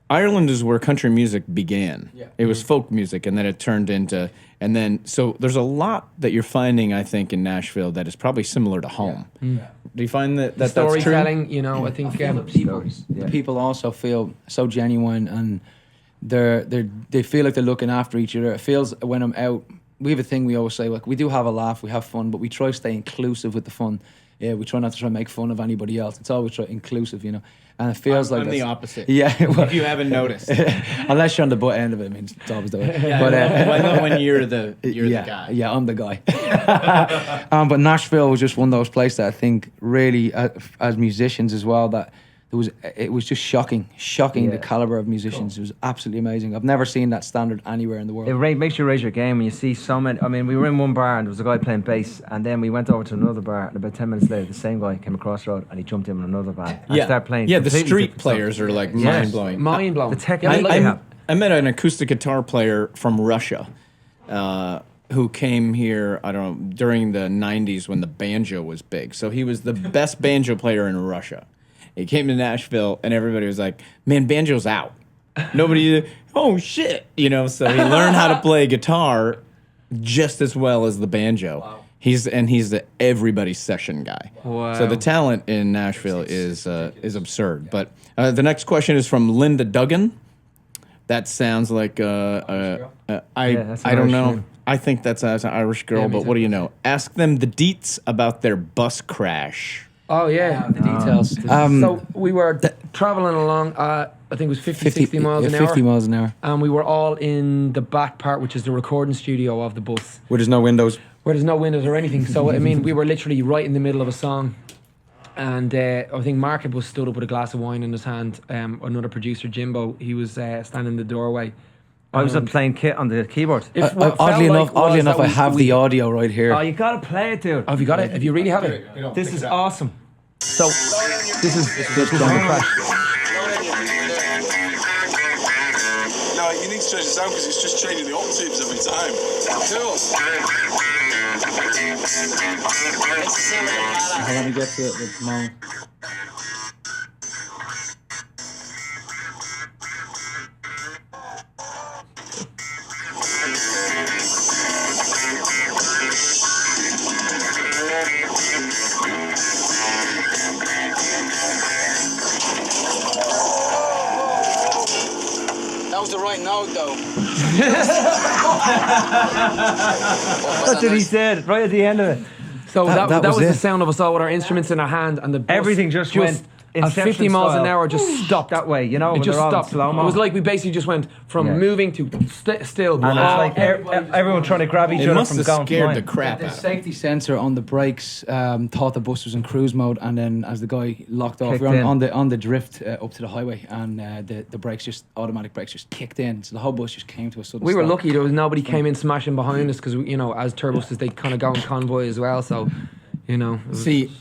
Ireland is where country music began. Yeah. It was folk music, and then it turned into, and then, so there's a lot that you're finding, I think, in Nashville that is probably similar to home. Yeah. Do you find that that's true? Storytelling, I think. The people also feel so genuine, and they feel like they're looking after each other. It feels when I'm out. We have a thing we always say, like, we do have a laugh, we have fun, but we try to stay inclusive with the fun. Yeah, we try not to try and make fun of anybody else. It's always inclusive, And it feels like I'm the that's- opposite. Yeah, well, If you haven't noticed. unless you're on the butt end of it, I mean, it's always the way. Yeah, But I love when you're the yeah, guy. yeah, I'm the guy. But Nashville was just one of those places that I think really, as musicians as well, that it was just shocking the caliber of musicians. It was absolutely amazing. I've never seen that standard anywhere in the world. It makes you raise your game when you see so many. I mean, we were in one bar and there was a guy playing bass, and then we went over to another bar, and about 10 minutes later, the same guy came across the road and he jumped in with another band and started playing. Yeah, the completely street different players stuff. are like Yes. mind blowing. Mind blown. The technique Yeah, they have. I met an acoustic guitar player from Russia who came here, I don't know, during the 90s when the banjo was big. So he was the best banjo player in Russia. He came to Nashville, and everybody was like, man, banjo's out. Nobody, oh, shit. So he learned how to play guitar just as well as the banjo. Wow. He's the everybody's session guy. Wow. So the talent in Nashville is absurd. But the next question is from Linda Duggan. That sounds like that's an I don't Irish know. name. I think that's an Irish girl, Yeah, me but too. what do you know? Ask them the deets about their bus crash. Oh yeah. The details. So we were traveling along. I think it was 60 miles an hour. 50 miles an hour. And we were all in the back part, which is the recording studio of the bus, Where there's no windows. where there's no windows or anything. So I mean, we were literally right in the middle of a song. And I think Mark was stood up with a glass of wine in his hand. Another producer, Jimbo, he was standing in the doorway. I was And playing kit on the keyboard. if what Oddly felt enough, like was that I have the audio right here. Oh, you gotta play it, dude. Oh, have you got it? Have you really have it? This is awesome. So this is John the Crash. No, you need to change the sound because it's just changing the octaves every time. Cool. Let me get to it with my. That was the right note, though. That's what he said right at the end of it. So That that was was the it. sound of us all with our instruments in our hand, and the bus Everything just went at 50 Inception miles an style. hour just stopped. that way, you know, It when just they're all in stopped. slow-mo. It was like we basically just went from Yeah. moving to still. And it's like everyone trying to grab each It other must from have going scared flying. the crap The out of me. safety sensor on the brakes thought the bus was in cruise mode, and then as the guy locked off, Kicked we were in. on the drift up to the highway, and the brakes just automatic brakes just kicked in, so the whole bus just came to a sudden We were stop. lucky there was nobody came in smashing behind us because you know as turbobuses they kind of go in convoy as well. So you know. it was- See,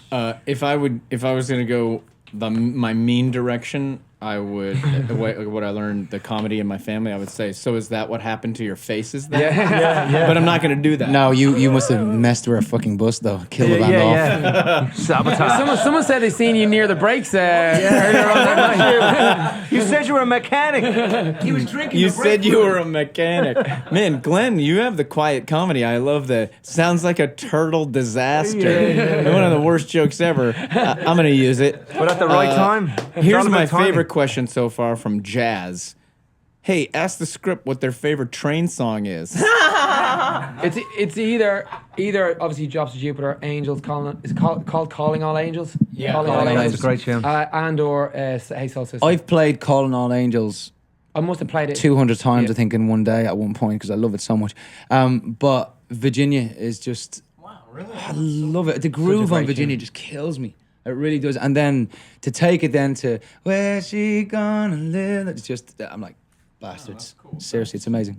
if I was gonna go my mean direction, I would what I learned the comedy in my family. I would say, so is that what happened to your faces then? Yeah. But I'm not gonna do that. No, you must have messed with a fucking bus though. Kill the band off. yeah. Sabotage. Someone said they seen you near the brakes earlier on that night. You said you were a mechanic. He was drinking. You said you were a mechanic. Man, Glenn, you have the quiet comedy. I love the sounds like a turtle disaster. One of the worst jokes ever. I'm going to use it. But at the right time. It's Here's all my about timing. favorite question so far from Jazz. Hey, ask the script what their favorite train song is. It's either obviously Drops of Jupiter, Angels calling. Is it called Calling All Angels? Yeah, Calling All Calling All Angels. It's a great tune. And or Hey Soul Sister. I've played Calling All Angels I must have played it 200 times, Yeah. I think, in one day at one point because I love it so much. But Virginia is just. Wow, really? I love it. The groove on great Virginia tune. just kills me. It really does. And then to take it then to Where's She Gonna Live? It's just, I'm like, bastards. Seriously, it's amazing.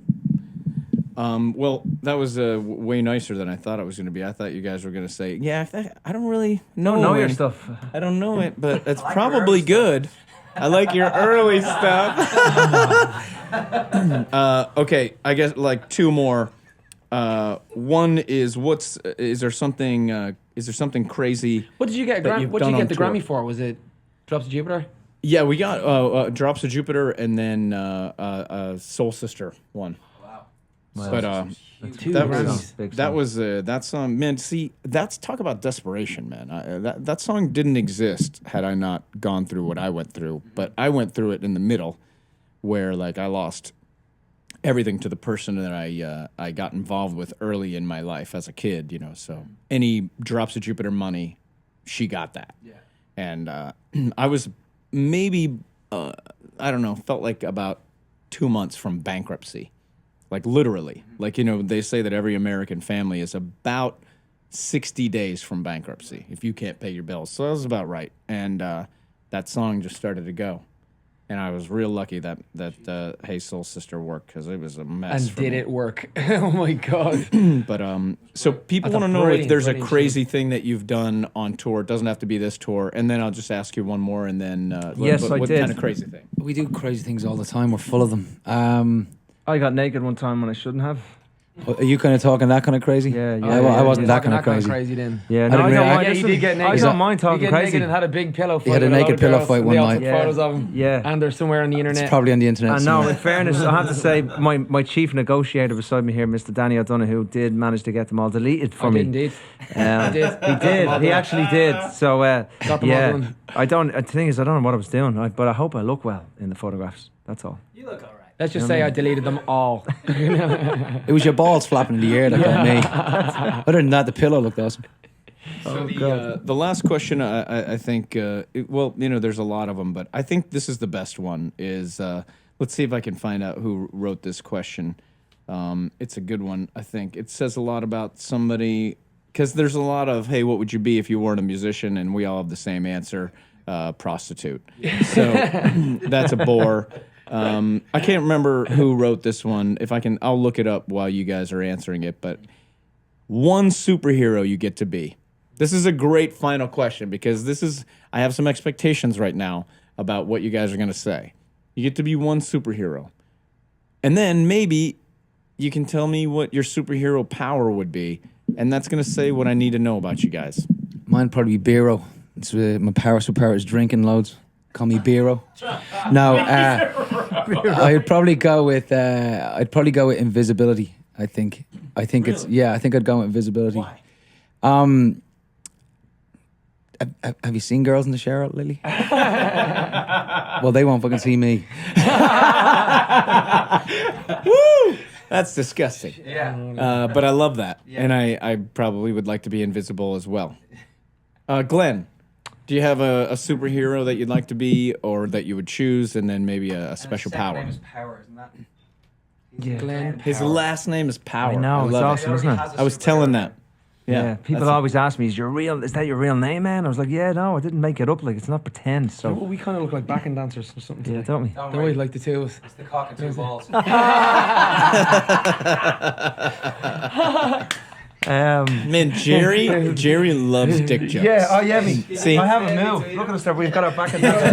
Well, that was way nicer than I thought it was going to be. I thought you guys were going to say, yeah, I don't really know your any- stuff. I don't know it, but it's probably good. I like your early stuff. Okay, I guess like two more. One is is there something crazy? What did you get? that you've What did you done get on the tour? Grammy for? Was it Drops of Jupiter? Yeah, we got Drops of Jupiter and then Soul Sister one. Wow. But that Grammys. was Big that song. was that song. Man, see, that's talk about desperation, man. That song didn't exist had I not gone through what I went through. But I went through it in the middle, where like I lost everything to the person that I got involved with early in my life as a kid. You know, so any Drops of Jupiter money, she got that. Yeah. And I was maybe I don't know, felt like about 2 months from bankruptcy. Like literally, like, you know, they say that every American family is about 60 days from bankruptcy if you can't pay your bills. So that was about right. And that song just started to go. And I was real lucky that Hey Soul Sister worked because it was a mess. And for did me. it work? Oh my god! But so people That's a want to know if brilliant, there's a brilliant crazy thing that you've done on tour. It doesn't have to be this tour. And then I'll just ask you one more. And then Yes, I what did. kind of crazy thing? We do crazy things all the time. We're full of them. I got naked one time when I shouldn't have. Are you kind of talking that kind of crazy? Yeah, yeah, I wasn't yeah. that kind of Talking crazy. then. Yeah, I no, I didn't don't really- mind. Yeah, he did get naked. I don't mind He talking get crazy. naked and had a big pillow fight. had a with naked lot of pillow girls, fight and one they all night. took Yeah. photos of him. Yeah. And they're somewhere on the internet. It's probably on the internet. And no, somewhere. in fairness, I have to say, my chief negotiator beside me here, Mr. Danny O'Donoghue, did manage to get them all deleted for I me. did indeed. Um, He did. He did. He actually did. So, Got them all yeah. done. I don't. The thing is, I don't know what I was doing, but I hope I look well in the photographs. That's all. Let's just say I deleted them all. It was your balls flapping in the air that got me. Other than that, the pillow looked awesome. So the last question, I think, well, you know, there's a lot of them, but I think this is the best one. Is let's see if I can find out who wrote this question. It's a good one, I think. It says a lot about somebody, because there's a lot of, hey, what would you be if you weren't a musician? And we all have the same answer, prostitute. So that's a bore. I can't remember who wrote this one. If I can, I'll look it up while you guys are answering it. But one superhero you get to be. This is a great final question because I have some expectations right now about what you guys are going to say. You get to be one superhero. And then maybe you can tell me what your superhero power would be. And that's going to say what I need to know about you guys. Mine probably be Biro. It's my superpower is drinking loads. Call me Biro. No, I'd probably go with invisibility. I think it's I think I'd go with invisibility. Why? Have you seen Girls in the Shower, Lily? Well, they won't fucking see me. Woo! That's disgusting. Yeah. But I love that. And I probably would like to be invisible as well. Glenn. Do you have a superhero that you'd like to be, or that you would choose, and then maybe a special power? Power, isn't that? Yeah. Glenn His last name is Power. I know, it's love awesome, isn't it? I was telling that. Yeah, people always ask me, "Is that your real name, man?" I was like, "Yeah, no, I didn't make it up. Like, it's not pretend." So, Oh, we kind of look like backing dancers or something. yeah, today. don't we? Don't we? Like the two of us. It's the cock and two balls. Man, Jerry loves dick jokes. Yeah, oh yeah, me. See? I have a move. Look at us there. We've got our back and dancer.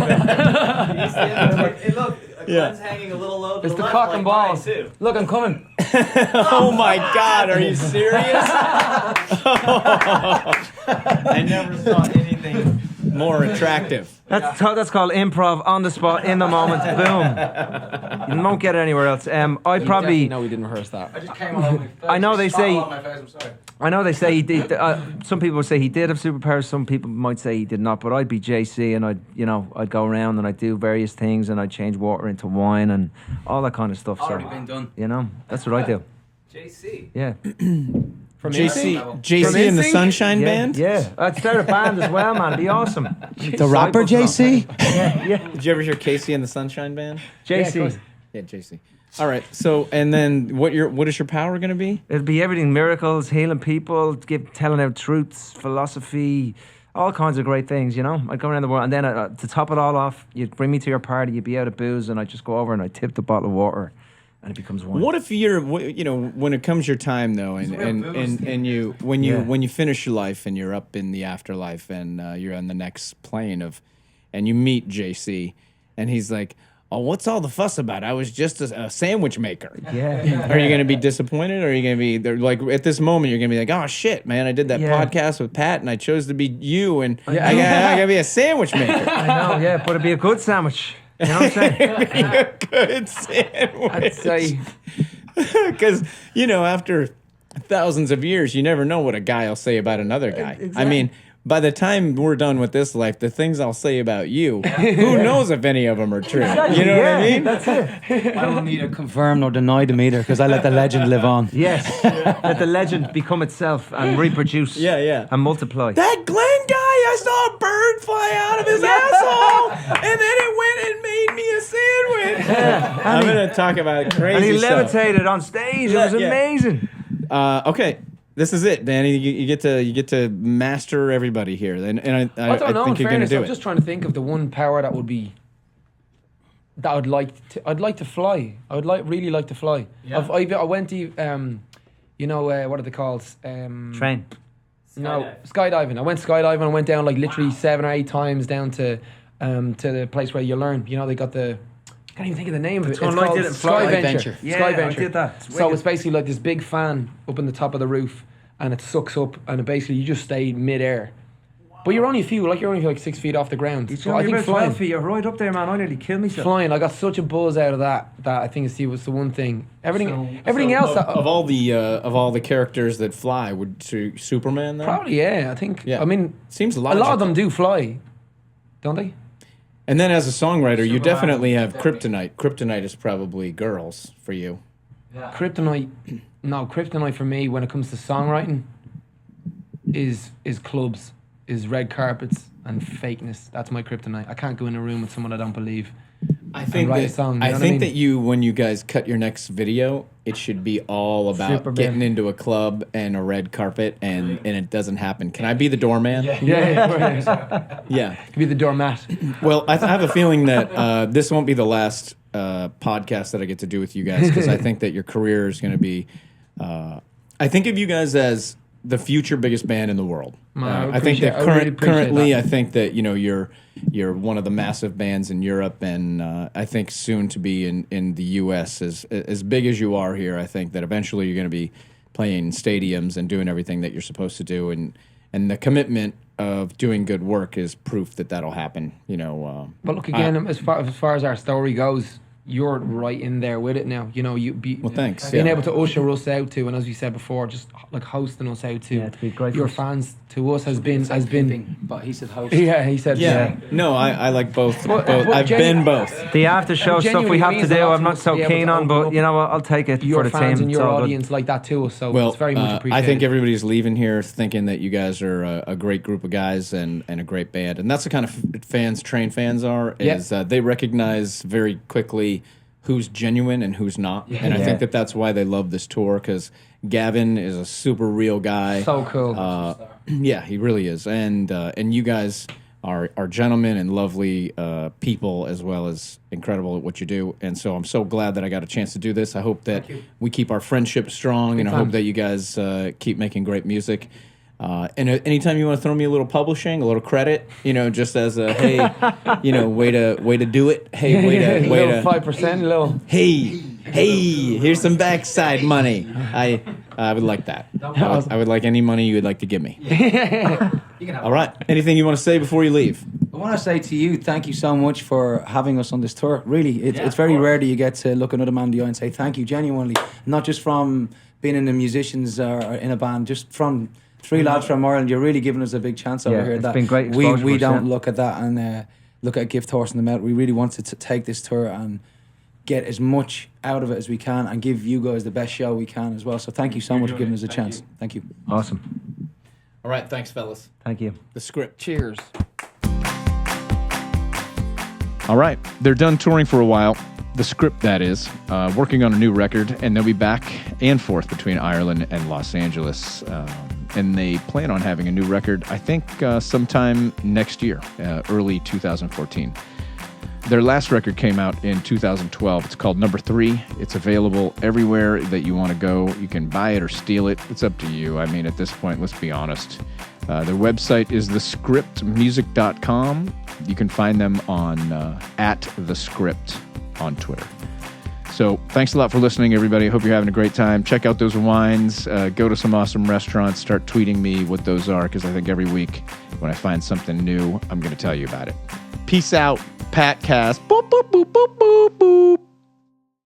Look, Glenn's hanging a little low to It's the the left, cock like and mine, balls. too. Look, I'm coming. Oh my God, are you serious? I never saw anything more attractive. That's called improv on the spot, in the moment. Boom. You won't get it anywhere else. I probably. No, we didn't rehearse that. I just came all over my face. I know they say. All over my face, I'm sorry. I know they say he did. Some people say he did have superpowers. Some people might say he did not. But I'd be JC, and I'd go around and I'd do various things, and I'd change water into wine and all that kind of stuff. Already So been done. that's what I do. JC. Yeah. From JC From and the NSYNC? Sunshine Yeah, Band? yeah. I'd start a band as well, man. Be awesome. The rapper JC? Did you ever hear Casey and the Sunshine Band? JC. Yeah, JC. All right. So, and then what is your power going to be? It'd be everything: miracles, healing people, telling out truths, philosophy, all kinds of great things. I'd go around the world, and then to top it all off, you'd bring me to your party. You'd be out of booze, and I'd just go over and I'd tip the bottle of water, and it becomes wine. What if when it comes your time though, and when you finish your life and you're up in the afterlife and you're on the next plane and you meet JC, and he's like, "Oh, what's all the fuss about? I was just a sandwich maker." Yeah. Are you going to be disappointed, or are you going to be like at this moment you're going to be like, "Oh shit, man! I did that Yeah. podcast with Pat, and I chose to be you, and I got to be a sandwich maker." I know, yeah, but it'd be a good sandwich. You know what I'm saying? Be a good sandwich. I'd say Because, after thousands of years, you never know what a guy will say about another guy. I mean, by the time we're done with this life, the things I'll say about you, who knows if any of them are true? You know what I mean? That's it. I don't need to confirm nor deny them either because I let the legend live on. Yes. Let the legend become itself and reproduce. Yeah. And multiply. That Glenn guy, I saw a bird fly out of his asshole, and then it went and made me a sandwich. I'm going to talk about crazy And he stuff. levitated on stage. It was Yeah. amazing. Okay. This is it, Danny. You get to master everybody here, and I I don't know. In think you're going to fairness, do I'm it. just trying to think of the one power that would be. That I'd like to fly. I would really like to fly. Yeah. I went to what are they called? Train. No, skydiving. I went skydiving. I went down like literally 7 or 8 times down to the place where you learn. They got the. I can't even think of the name of it. It's Tone Light called did it in Florida. Sky Venture. Yeah, Sky I Venture. did that. It's So wicked. it's basically like this big fan up on the top of the roof, and it sucks up, and basically you just stay mid-air. But you're only 6 feet off the ground. He's So I think about 12 flying. feet. You're right up there, man. I nearly killed myself. Flying, I got such a buzz out of that I think was the one thing. Everything else, Of all the characters that fly, would Superman though? probably yeah. I think. Yeah. I mean, Seems a logical. lot of them do fly, don't they? And then as a songwriter, you definitely have kryptonite. Kryptonite is probably girls for you. Kryptonite, no, kryptonite for me when it comes to songwriting is clubs, is red carpets and fakeness. That's my kryptonite. I can't go in a room with someone I don't believe. I think write a that song, you I know what I think mean? that when you guys cut your next video, it should be all about Superman. getting into a club and a red carpet, and it doesn't happen. Can I be the doorman? Yeah. Yeah. Could be the doormat. Well, I have a feeling that this won't be the last podcast that I get to do with you guys, because I think that your career is going to be. I think of you guys as the future biggest band in the world. I I think that appreciate- I really appreciate currently, that. I think that you're one of the massive bands in Europe, and I think soon to be in the U.S. as big as you are here. I think that eventually you're going to be playing stadiums and doing everything that you're supposed to do, and the commitment of doing good work is proof that that'll happen. But look again, as far as our story goes, you're right in there with it now. You know, Well, thanks. being Yeah. able to usher us out to, and as we said before, just like hosting us out to, Yeah, to be great your for us. fans to us has been But he said host. Yeah, he said Yeah. No, I like both. But- both. but I've been both. The after show It stuff we genuinely have to means a do, lot I'm to not us to so be able keen to on, open but up you know what? I'll take it your for the fans team. and It's your all good. audience like that to us. So Well, it's very much I appreciated. think everybody's leaving here thinking that you guys are a great group of guys and a great band, and that's the kind of trained fans are. Is they recognize very quickly who's genuine and who's not, and I Yeah. think that's why they love this tour because Gavin is a super real guy. So cool. Yeah, he really is, and you guys are gentlemen and lovely people as well as incredible at what you do, and so I'm so glad that I got a chance to do this. I hope that we keep our friendship strong, and I hope time. that you guys keep making great music. And anytime you want to throw me a little publishing, a little credit, you know, just as a hey, you know, way to do it. Hey, way to 5%, little. hey, here's some backside money. I would like that. I would like any money you would like to give me. All right. Anything you want to say before you leave? I want to say to you, thank you so much for having us on this tour. Really, it's very rare that you get to look another man in the eye and say thank you genuinely. Not just from being in the musicians or in a band, just from three lads from Ireland. You're really giving us a big chance over Yeah, here. it's That been great we exposure for us, don't yeah. look at that and look at Gift Horse in the Melt. We really wanted to take this tour and get as much out of it as we can and give you guys the best show we can as well. So thank you so much for giving us a chance. Thank you. Awesome. All right. Thanks, fellas. Thank you. The Script. Cheers. All right. They're done touring for a while. The Script, that is, working on a new record, and they'll be back and forth between Ireland and Los Angeles. And they plan on having a new record, I think, sometime next year, early 2014. Their last record came out in 2012. It's called Number 3. It's available everywhere that you want to go. You can buy it or steal it. It's up to you. I mean, at this point, let's be honest. Their website is thescriptmusic.com. You can find them on @thescript on Twitter. So thanks a lot for listening, everybody. I hope you're having a great time. Check out those wines. Go to some awesome restaurants. Start tweeting me what those are, because I think every week when I find something new, I'm going to tell you about it. Peace out, Patcast. Boop, boop, boop, boop, boop, boop.